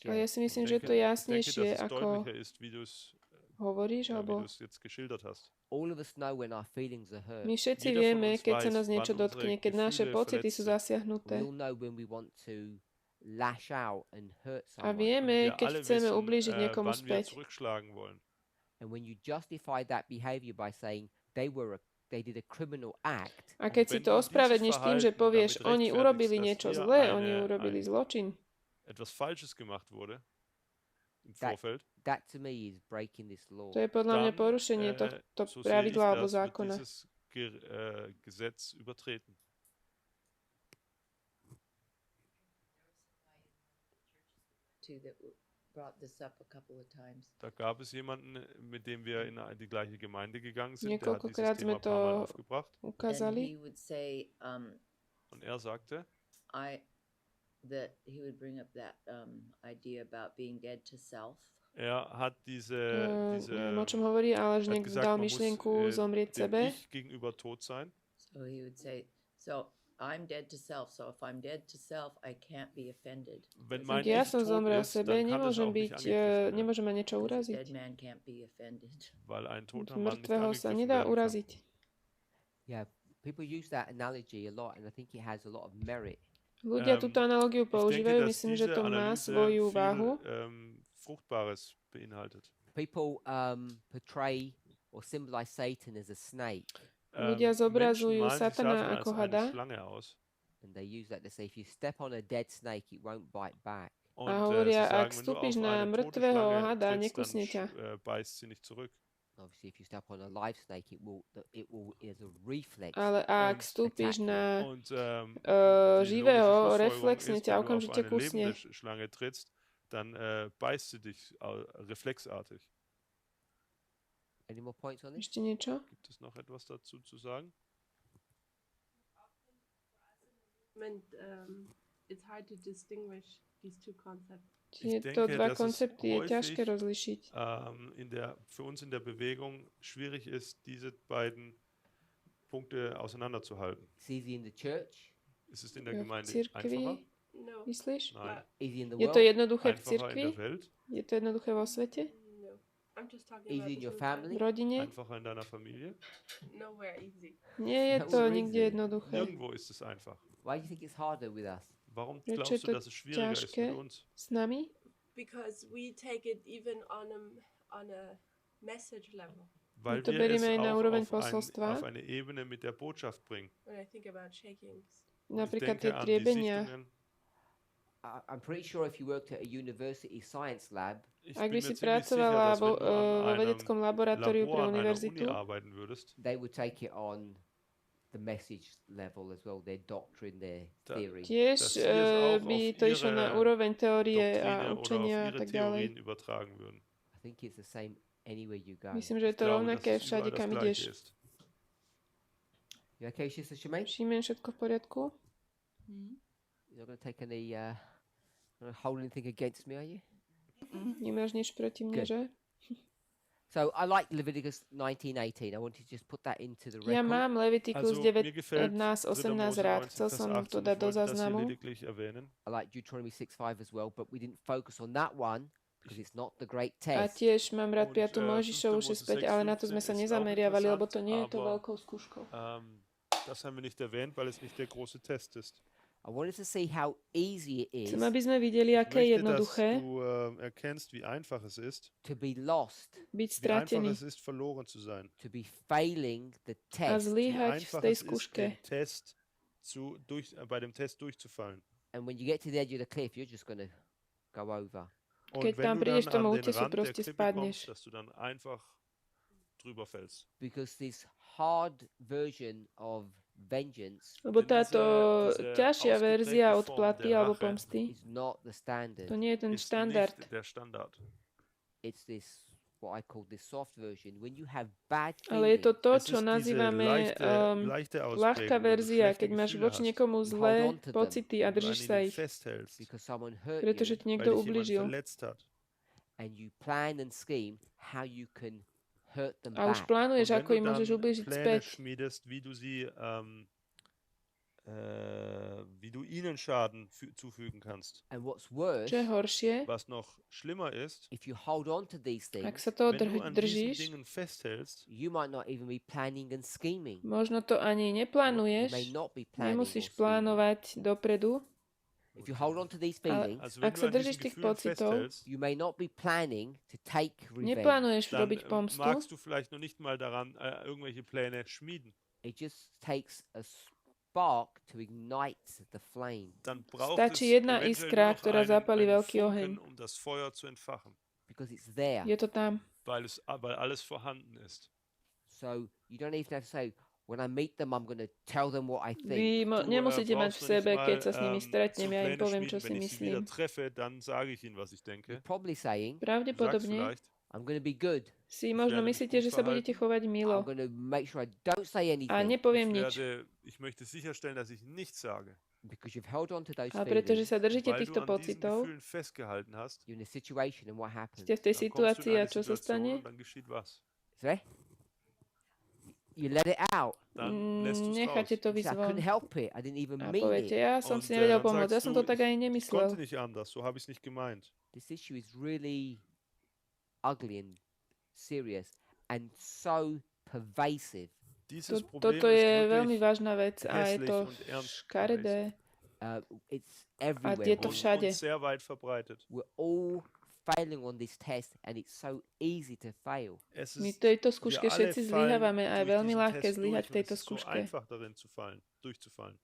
Ale ja suggest. si myslím, Ich že to je denke, jasnejšie, dass es ako deutlicher ist, wie du es hovoríš, ja, wie alebo du es jetzt geschildert hast. All of us know when our feelings are hurt. my všetci Jeder von vieme, uns keď sa weiß, nás niečo wann unsere dotkne, keď naše Gefühle pocity sú verletzt sind. We zasiahnuté. all know when we want to lash out and hurt A someone. vieme, Wir keď alle chceme wissen, ublížiť niekomu wann wir späť. zurückschlagen wollen. And when you justify that behavior by saying they did a criminal act, A keď si wenn to du dieses ospravedlníš tým, že Verhalten povieš, damit oni rechtfertigst, urobili dass niečo hier zlé, oni urobili ein zločin. etwas Falsches gemacht wurde im That- Vorfeld, that to me is breaking this law. To je podľa mňa dann, porušenie tohto so sehe ich pravidla alebo das, wird zákona. dieses Gesetz übertreten. Too, that brought this up a couple of times. Da gab es jemanden, mit dem wir in die gleiche Gemeinde gegangen sind, der hat dieses Niekoľkokrát sme Thema ein paar Mal to aufgebracht. And ukázali. he would say, Und er sagte, that he would bring up that idea about being dead to self. er hat diese Neviem, o čom hovorí, ale že hat niekto gesagt, dal man muss myšlienku zomrieť dem sebe. Ich gegenüber tot sein. So he would say, so I'm dead to self. So if I'm dead to self, I can't be offended. Wenn mein Ak ja Ich som tot zomrel ist, sebe, dann kann das nemôžem auch nicht byť, angegriffen werden, nemôže ma niečo A uraziť. dead man can't be offended. weil ein toter Mann nicht Mŕtvého sa angegriffen nedá werden kann. uraziť. Yeah, people use that analogy a lot, and I think it has a lot of merit. Ľudia túto analogiu Ich denke, používajú, dass myslím, že diese to má Analyse svoju viel váhu. Fruchtbares beinhaltet. People portray or symbolize Satan as a snake, Ľudia Menschen zobrazujú malen sich Satana Satan ako als hada eine Schlange aus. and they use that to say if you step on a dead snake, it won't bite back. Und a sie hovoria, ak sagen, wenn du vstúpiš auf na eine tote mŕtvého Schlange hada, trittst, nekusne ťa. dann beißt sie nicht zurück. Obviously, if you step on a live snake, it will as a reflex. Ale ak Und vstúpiš na Und die živého, logische Schlussfolgerung reflexne ist, ťa, wenn du auf okamžite eine kusne. lebende Schlange trittst, dann beißt sie dich reflexartig. Any more points on this? Ešte niečo? Gibt es noch etwas dazu zu sagen? And it's hard to distinguish these two concepts. Tieto denke, dva dass es koncepty je häufig, ťažké rozlišiť. Für uns in der Bewegung schwierig ist, diese beiden Punkte auseinanderzuhalten. It's easy in the church. Ist es in der V Gemeinde cirkvi, einfacher? No. myslíš? Nein. Easy in the Je world. to jednoduché v Einfacher in cirkvi? der Welt? Je to jednoduché vo svete? No. I'm just talking Easy about in your the family? V rodine? Einfacher in deiner Familie? Nowhere easy. Nie je That to was nikde easy. jednoduché. Nirgendwo ist es einfach. Why do you think it's harder with us? Warum Prečo je glaubst to du, dass es schwieriger ist ťažké mit uns? s nami? Because we take it even on a message level. Weil to wir es berieme aj na auch úroveň auf posolstva. eine Ebene mit der Botschaft bringen. When I think about shakings. Ich Napríklad denke tie an die triebenia. Sichtungen. I'm pretty sure if you worked at a university science lab, ak by si pracovala vo vedeckom laboratóriu pre univerzitu, they would take it on the message level as well, their doctrine, their theory. Tiež by to išlo na úroveň teórie a učenia a tak ďalej. I think it's the same anywhere you go. Myslím, že je to rovnaké všade, kam ideš. You okay, Sister Shemaine? Šimien, všetko v poriadku? You're not going to take any, hold anything against me, are you? Nemáš nič proti mne, že? So I like Leviticus 19:18. I wanted to just put that into the record. Ja mám Leviticus 19:18 rád. Chcel som to dať do záznamu. I like Deuteronomy 6:5 as well, but we didn't focus on that one because it's not the great A test. tiež mám rád 5. Mojžišovu 6:5, ale na to sme sa nezameriavali, lebo to nie je to veľkou skúškou. Das haben wir nicht erwähnt, weil es nicht der große Test ist. I wanted to see how easy it is Chcem, aby sme videli, aké je jednoduché du erkennst, wie einfach es ist, to be lost, byť wie einfach stratený es ist, verloren zu sein, to be failing the a test. wie zlyhať v einfach tej es ist, skúške. bei dem Test durchzufallen. And when you get to the edge of the cliff, you're just going to go over. Und Keď wenn tam du prídeš dann tomu an den útesu, Rand der proste Klippe spadneš. kommst, dass du dann einfach drüber fällst. Because this hard version of vengeance Lebo táto diese ťažšia verzia ausgeprägte odplaty Form der alebo Rache pomsty, is not the standard. to nie je ten ist štandard. nicht der Standard. It's this, what I call this soft version. When you have bad Ale je to feelings, to, Es čo ist diese nazývame leichte ľahká Ausprägung, wenn du verzia, schlechte keď máš Gefühle voči hast, niekomu zlé hold on to them, pocity a wenn du držíš an sa ihnen ich, festhältst, because someone hurt pretože you, ti niekto weil dich jemand ublížil. verletzt hat. and you plan and scheme how you can hurt them A už back. plánuješ, Und wenn ako im du môžeš dann ublížiť Pläne späť. schmiedest, wie du ihnen Schaden zufügen kannst. And what's worse, Čo je horšie, Was noch schlimmer ist, if you hold on to these ak things, sa toho wenn du an diesen držíš, Dingen festhältst, you might not even be planning and scheming. možno to ani You neplánuješ, may not be planning or nemusíš scheming. plánovať dopredu, If you hold on to these ale feelings, also wenn ak du sa an držíš diesen tých Gefühlen pocitov, festhältst, you may not be planning to take revenge. neplánuješ dann robiť pomstu, magst du vielleicht noch nicht mal daran irgendwelche Pläne schmieden. It just takes a spark to ignite the flame. Dann braucht stačí es jedna eventuell iskra, nur noch ktorá zapálí einen veľký oheň. Funken, das Feuer zu entfachen, Because it's there. Je to tam. weil alles vorhanden ist. So you don't even have to say, when I meet them, I'm going to tell them what I think. Vy nemusíte mať v brauchst du nicht sebe, keď sa mal, s nimi zu stretnem, ja im Pläne poviem, čo schmieden. si Wenn ich sie wieder myslím. treffe, dann sage ich ihnen, was ich denke. You're probably saying, Du sagst Pravdepodobne vielleicht, I'm going to be good. si možno werde mich myslíte, gut že sa budete chovať I'm milo going to make sure I don't say a anything. nepoviem nič. ich möchte sicherstellen, dass ich nichts sage. Because you've held on to those Ale pretože feelings, sa držíte Weil týchto du an diesen pocitov, Gefühlen festgehalten hast, you're in a situation and what happens? ste v tej dann kommst du in situácii a eine čo sa Situation stane? und dann geschieht was. See? You let it out. Dann lässt du es Necháte raus. to You say, I couldn't vyzvon. help it. I didn't even A mean poviete, it. ja som Und si nevedel dann pomôcť, ja sagst som du, to tak ani ich nemyslel. konnte nicht anders, so habe ich es nicht gemeint. This issue is really ugly and serious and so pervasive. Dieses Problem Toto ist je veľmi wirklich vážna vec a je hässlich to und ernst škaredé It's a everywhere. je to und všade. sehr weit verbreitet. We're all failing on this test and it's so easy to fail. Es My ist, tejto wir skúške alle všetci fallen zlyhávame a je durch veľmi diesen ľahké Test zlyhať v durch und tejto es ist so skúške. einfach darin durchzufallen.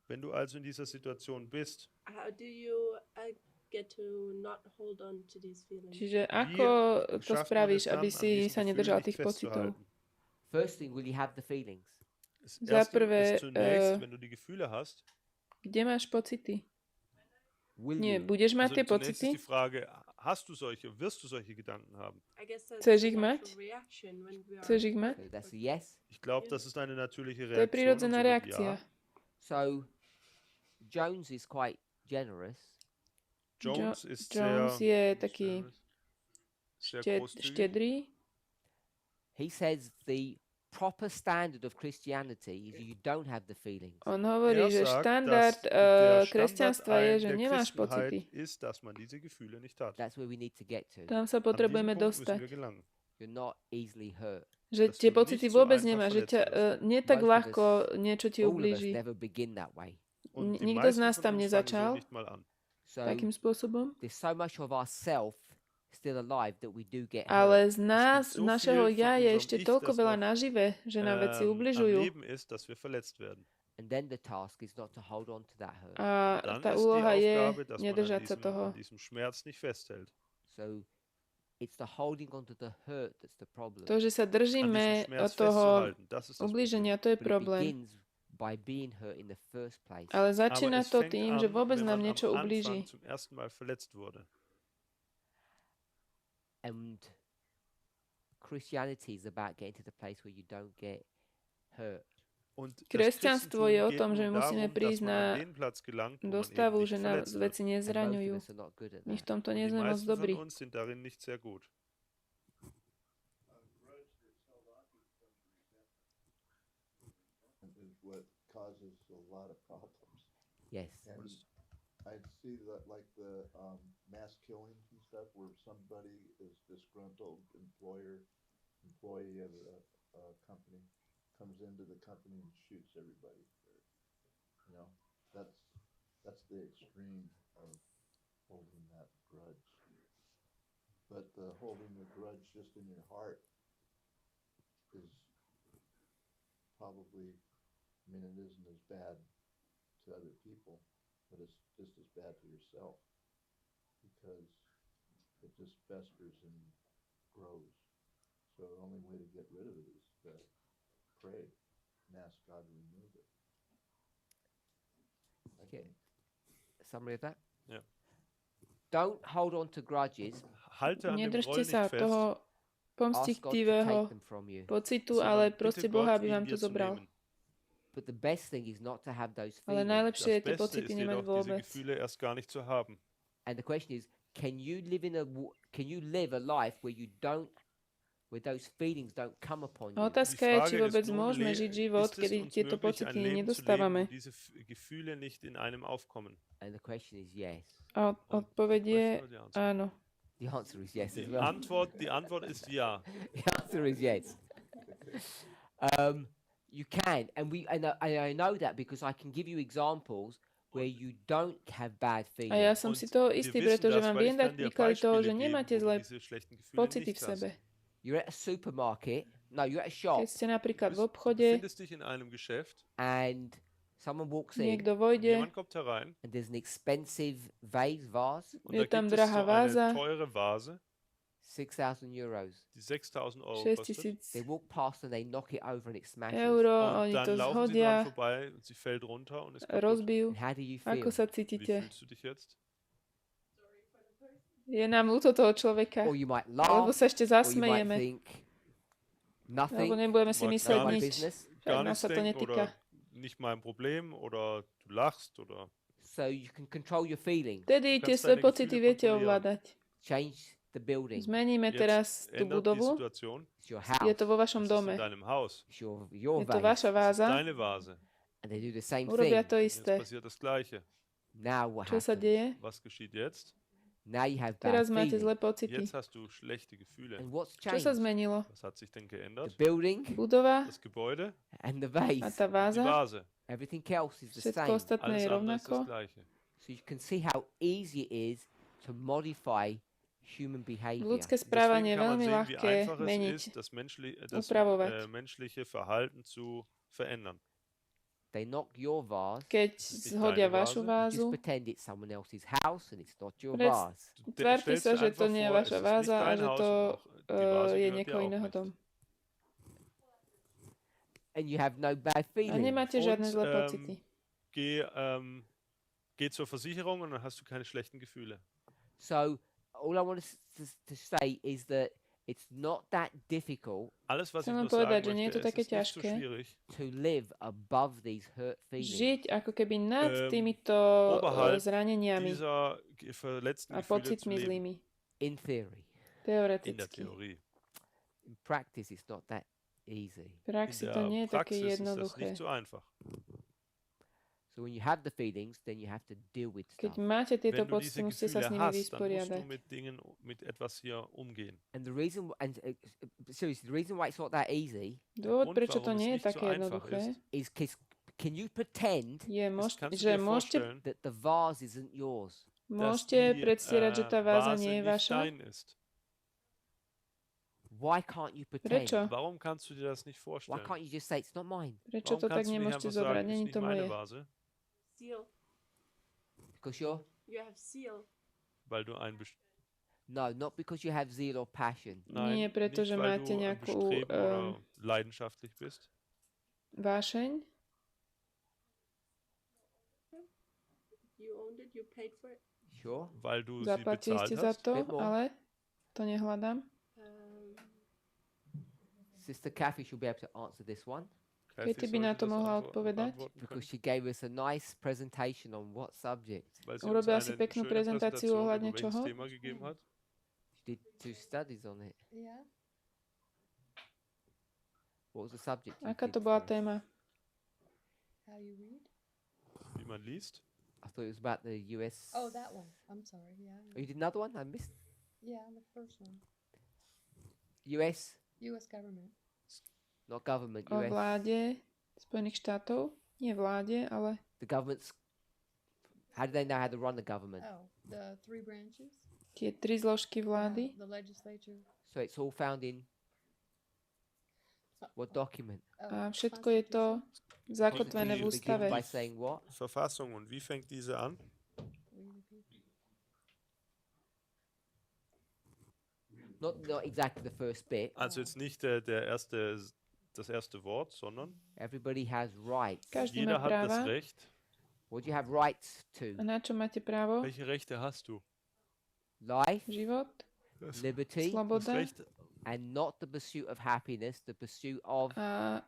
Wenn du also in dieser Situation bist, How do you get to not hold on to these feelings? Čiže ako to schafft man spravíš, es dann, aby an si diesen sa Gefühlen nedržal dich tých pocitov? festzuhalten? First thing, will you have the feelings? Das Za Erste prvé, ist zunächst, wenn du die Gefühle hast, Kde máš pocity? Will Nie, you? budeš mať also tie zunächst ist pocity? die Frage, wirst du solche Gedanken haben? I guess that's Chceš a ich mať? natural reaction when we are Chceš ich mať? So that's a yes. Ich glaube, das ist eine natürliche To je Reaktion. und prirodzená somit reakcia. ja. So Jones is quite generous. Jones ist Jones je taký sehr großzügig. štedrý. He says the proper standard of Christianity is you don't have the feelings. On hovorí, že sagt, štandard dass der kresťanstva je, že der nemáš Christenheit pocity. ist, dass man diese Gefühle nicht hat. That's where we need to get to. Tam sa An diesen potrebujeme Punkt müssen dostať. wir gelangen. You're not easily hurt. Že dass tie du pocity nicht so vôbec einfach nemáš, že ťa verletzt nie tak Most of ľahko us- niečo ti All of us ublíži. never begin that way. Und die Nikto z meisten nás von tam uns fangen so nezačal nicht mal an. So takým spôsobom. there's so much of ourself still alive that we do get hurt. Ale z nás, so našeho viel ja von je unserem ešte Ich, toľko das veľa noch, nažive, že nám veci am ubližujú. Leben ist, dass wir verletzt werden. And then the task is not to hold on to that hurt. A Dann tá ist die úloha je Aufgabe, dass man nedržať sa an toho. diesem Schmerz nicht festhält. So it's the holding on to the hurt that's the problem. To, že sa An diesem držíme Schmerz od toho festzuhalten, das ist das Problem. ublíženia, to je But it problém. begins by being hurt in the first place. Ale Aber začína es to fängt tým, že an, vôbec wenn nám man niečo am ublíži. Anfang zum ersten Mal verletzt wurde. And Christianity is about getting to the place where you don't get hurt. Und das Kresťanstvo je o Christentum tom, geht že nun musíme darum, prísť dass man na an den Platz gelangt, wo do man eben stavu, nicht že nás verletzt wird. veci And most nezraňujú. of us are not good at My v that. tomto Und nie die sme moc meisten von dobrí. uns sind darin nicht sehr gut. Is what causes a lot of problems. Yes. And I see that like the mass killings and stuff where somebody is disgruntled employee of a company comes into the company and shoots everybody. You know, that's the extreme of holding that grudge. But the holding the grudge just in your heart is probably, I mean, it isn't as bad to other people, but it's just as bad to yourself because it just festers and grows. So the only way to get rid of it is to pray and ask God to remove it. Okay. Summary of that? Ja. Don't hold on to grudges. Halte an dem Nedržte Groll sa nicht fest. toho Ask God to pomstichtivého take them from you. pocitu, sondern ale bitte proste Gott, Boha, aby ihn vám to dir zu zobral. nehmen. But the best thing is not to have those Ale feelings. najlepšie je Das tie Beste pocity ist nemať jedoch, diese vôbec. Gefühle erst gar nicht zu haben. And the question is, can you live a life where those feelings don't come upon A you? otázka Die je, či Frage vôbec ist nun, môžeme žiť život, ist es kedy uns tieto möglich, ein pocity Leben zu leben, nedostávame. wo diese Gefühle nicht in einem aufkommen? And the question is yes. A odpoveď je Question or the answer? áno. The answer is yes as Die well. Antwort ist ja. The answer is yes. You can, and I know that because I can give you examples where you don't have bad A ja feelings. som Und si toho wir istý, wissen pretože das, vám weil viem ich dať kann dir príklady toho, že Beispiele nemáte geben, wo zlé du diese schlechten Gefühle pocity v nicht hast. sebe. You're at a supermarket. No, you're at a shop, Keď ste napríklad v Du obchode, befindest dich in einem Geschäft, and someone walks in, niekto vojde, jemand kommt herein and there's an expensive vase, und je da tam gibt es drahá so váza, eine teure Vase, 6,000 euros. die 6.000 Euro 6 kostet. tisíc They walk past and they knock it over and it smashes. euro, Und oni to dann laufen sie zhodia, dran vorbei und sie fällt runter und ist kaputt. rozbijú. And how do you Ako feel? sa Wie cítite? fühlst du dich jetzt? Je nám ľúto toho človeka. Or you might Alebo laugh, sa ešte or you might zasmejeme. think Alebo nothing, nebudeme si Mag mysleť gar my nič. business. Však Gar nás nichts sa to denken netýka. oder nicht mein Problem oder du lachst oder So you can control your feelings. Vtedy tie Kannst svoje deine pocity Gefühle viete kontrollieren. ovládať. Change the building. Zmeníme jetzt teraz tú ändert die budovu. Situation. It's your Je house. to vo vašom Es ist dome. in deinem Haus. It's your Je to vase. vaša Es ist váza. deine Vase. And they do the same Urobia thing. to Und jetzt isté. passiert das Gleiche. Now what Čo sa happens? deje? Was geschieht jetzt? Now you have bad Teraz máte feelings. zlé pocity. Jetzt hast du schlechte Gefühle. And what's Čo sa changed? zmenilo? Was hat sich denn The geändert? building Budova Das Gebäude, and the a vase. tá die váza. Vase. Everything else is the Všetko same. ostatné Alles je andere ist rovnako. das Gleiche. So you can see how easy it is to modify human behavior. Ľudské Deswegen správanie je kann man veľmi sehen, wie ľahké einfach es meniť. ist, das upravovať. menschliche Verhalten zu verändern. They knock your vase. Keď ist zhodia deine vašu Vase. You just vázu, pretend it's someone else's house and it's not your Pred- vase. tvárte Stellst sa, dir že to einfach nie je vor, vaša es ist váza nicht a dein že Haus to und auch die Vase je gehört dir niekoho auch iného nicht. dom. And you have no bad A feelings. nemáte žiadne Und, zlé pocity. Geh zur Versicherung und dann hast du keine schlechten Gefühle. So all I want to say is that it's not that difficult Alles, was Chcem ich len nur povedať, sagen že nie je möchte, to es také ist nicht so ťažké schwierig, to live above these hurt feelings. žiť ako keby nad týmito oberhalb zraneniami dieser verletzten a Gefühle zu pocitmi leben. zlými. In theory. In der Teoreticky. Theorie. In practice, it's not that easy. V praxi In to nie der je také Praxis ist das jednoduché. nicht so einfach. So when you have the feelings, then you have to deal with Keď stuff. máte tieto Wenn du pocity, diese musíte sa s Gefühle nimi hast, dann musst vysporiadať. du mit etwas hier umgehen. And the reason, seriously, the reason why it's not that easy Dôvod, Grund, prečo to warum es nie je nicht so také einfach jednoduché, is because can you pretend je, ist, kannst du že dir môžete, vorstellen, that the vase isn't yours? dass môžete die predstierať, že tá váza Vase nie je nicht vaša? dein ist. Why can't you pretend? Prečo? Warum kannst du dir das nicht Why vorstellen? can't you just say it's not mine? Prečo Warum to tak kannst du nicht nemôžete einfach zobrať? sagen, ist Není nicht to meine moje. Vase? Seal. Because you're You have seal. Weil du ein no, not because you have zeal or passion. Nie Nein, preto, nicht že weil máte du ein nejakú Bestreben oder leidenschaftlich bist. vášeň. You owned it. You paid for it. Sure. Weil du sie Zaplatili bezahlt ste za hast. to, Bit more. ale to nehľadám. Sister Kathy should be able to answer this one Katie by na to mohla odpovedať. because she gave us a nice presentation on what subject. Urobila si peknú prezentáciu ohľadne čoho? She did 2 studies on it. Yeah. What was the subject? you Aká did to bola for us? téma? How you read? Wie man liest. I thought it was about the US. Oh, that one. I'm sorry. Yeah. Oh, you did another one? I missed. Yeah, the first one. US, U.S. government. not government. O US. vláde Spojených štátov? Nie vláde, ale The government's. How do they know how to run the government? Oh, the 3 branches. tie 3 zložky vlády. The legislature. So it's all found in what document? A všetko je to zakotvené v ústave. By saying what? Verfassung. Und wie fängt diese an? Not exactly the first bit. Also jetzt nicht das erste Wort, sondern Everybody has rights. Každý jeder má hat das práva. Recht. What do you have rights to? A na čo máte právo? Welche Rechte hast du? Life, Život, Das liberty, sloboda Recht, and not the pursuit of happiness, the pursuit of a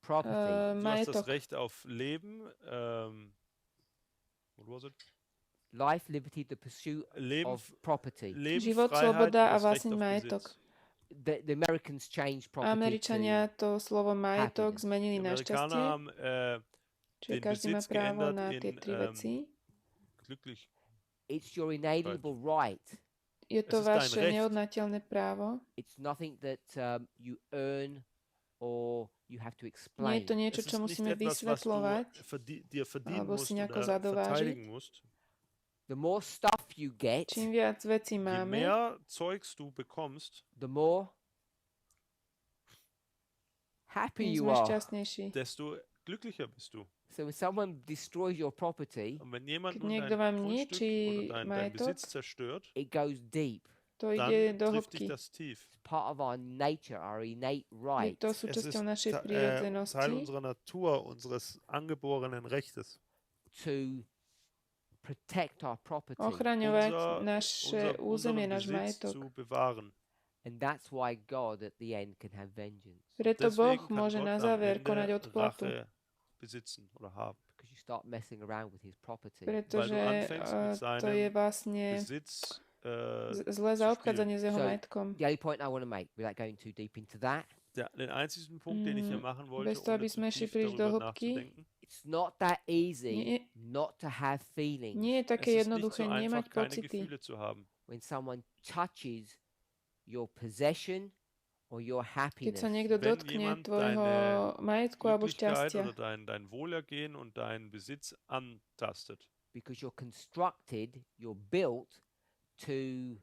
property. du hast das majetok. Recht auf Leben. What was it? Life, liberty, the pursuit Leben, of property. Leben, Život, Freiheit, sloboda a das Recht vlastniť auf majetok. Besitz. The Americans changed property Američania to slovo majetok happiness. zmenili Die na Amerikaner šťastie, haben čiže den každý má Besitz právo geändert na in, tie 3 veci. glücklich. It's your inalienable right. Je to Es ist dein vaše Recht. neodnateľné právo. It's nothing that you earn or you have to Nie je explain. to niečo, Es čo ist nicht musíme etwas, was du vysvetľovať. dir verdienen alebo musst si nejako oder zadovážiť. verteidigen musst. The more stuff you get, Čím viac vecí Je máme, mehr Zeugs du bekommst, the more happy tým you sme are. šťastnejší. desto glücklicher bist du. So when someone destroys your property, Und wenn jemand Keď nun niekto dein vám Grundstück ničí oder dein majetok, Besitz zerstört, it goes deep. to dann ide do trifft dich hĺbky. das tief. It's part of our nature, our innate Je right to Es ist súčasťou našej Teil prírodzenosti unserer Natur, unseres angeborenen Rechtes. to protect our property. ochraňovať Unser- naše územie, unseren náš Besitz majetok. zu bewahren. And that's why God at the end can have vengeance. Preto Boh Deswegen kann môže Gott na am záver Ende konať odplatu, Rache besitzen oder haben. Because you start messing around with his property. pretože anfängst mit to seinem je vlastne Besitz zlé zu zaobchádzanie s jeho So, majetkom. The only point I want to make, without going too deep into that, Den einzigen Punkt, den ich hier machen wollte, bez toho, aby ohne zu sme šli tief príliš do darüber hĺbky, nachzudenken, it's not that easy Nie- not to have feelings. nie je es také ist nicht jednoduché so einfach, nemať keine pocity. Gefühle zu haben. When someone touches your possession or your Keď happiness, sa niekto Wenn dotkne jemand tvojho deine majetku alebo Glücklichkeit šťastia, oder dein Wohlergehen und deinen Besitz antastet. because you're constructed, you're built to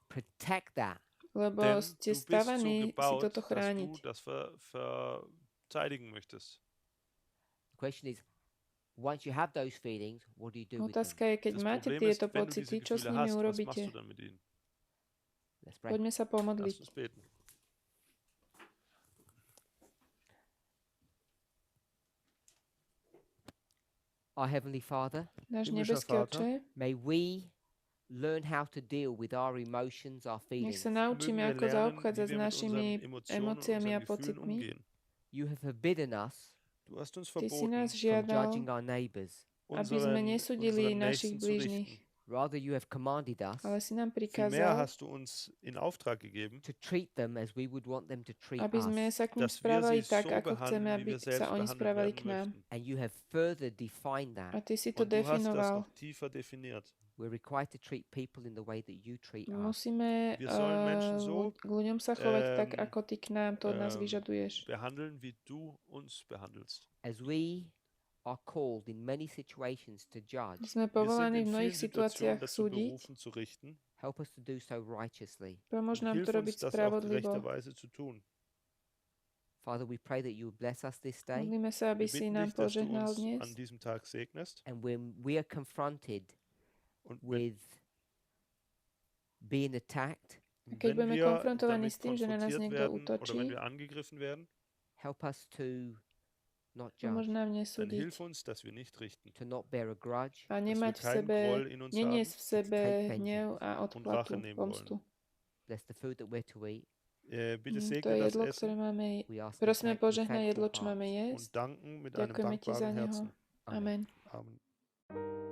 protect that. lebo Denn ste du bist so stavaní si gebaut, toto dass chrániť. du das verteidigen möchtest. The question is, once you have those feelings, what do you do with them? Otázka je, keď Das máte Problem tieto ist, wenn du pocity, diese čo s Gefühle nimi hast, was machst urobíte? du dann mit ihnen? Let's pray. Poďme sa Lass pomodliť. uns beten. Our Heavenly Father, Náš Himmlischer nebeský Vater, Oče, may we learn how to deal with our emotions, our nech feelings. sa naučíme, Mögen wir ako lernen, zaobchádzať wie s wir mit našimi unseren Emotionen und emóciami a unseren Gefühlen pocitmi. umgehen. You have forbidden us Du hast uns Ty si verboten, nás from žiadal, judging our neighbors. aby sme nesúdili našich Nächsten zu blížnych, richten. Rather, you have commanded us ale si nám Vielmehr prikázal, hast du uns in Auftrag gegeben, to treat them as we would want them to treat aby sme us. sa k nim dass wir správali sie tak, so ako chceme, behandeln, aby wie wir selbst sa oni behandelt správali werden k nám. möchten. And you have further defined A that. ty si to Und du hast das definoval. noch tiefer definiert. We're required to treat people in the way that you treat us. Musíme Wir sollen Menschen so, k ľuďom sa chovať tak, ähm, ako ty k nám to od nás vyžaduješ. behandeln, wie du uns behandelst. As we are called in many situations to judge, Sme Wir sind povolaní v in mnohých vielen Situationen situáciách dazu súdiť, berufen zu richten, Help us to do so righteously. Pomôž nám Hilf to uns, robiť das auf spravodlivo. gerechte Weise zu tun. Father, we pray that you would bless us this day. Modlíme sa, aby Wir si bitten nám dich, dass du požehnal uns dnes. an diesem Tag segnest. And when we are confronted Und with being attacked, A keď wenn budeme wir konfrontovaní damit s tým, že na nás konfrontiert niekto werden oder wenn útočí, wir angegriffen werden, help us to not pomôž judge, nám dann nesúdiť hilf uns, dass wir nicht richten, to not bear a grudge, a dass wir nemať v keinen sebe, Groll in uns neniesť haben v sebe take hnev vengeance a und odplatu, Rache nehmen pomstu. wollen. bless the food that we're to eat. Bitte To segne je das jedlo, ktoré Essen máme. We ask and Prosíme, thank you with požehnaj jedlo, thankful čo máme hearts. und jesť. danken mit einem Ďakujeme ti za dankbaren neho. Herzen. Amen. Amen.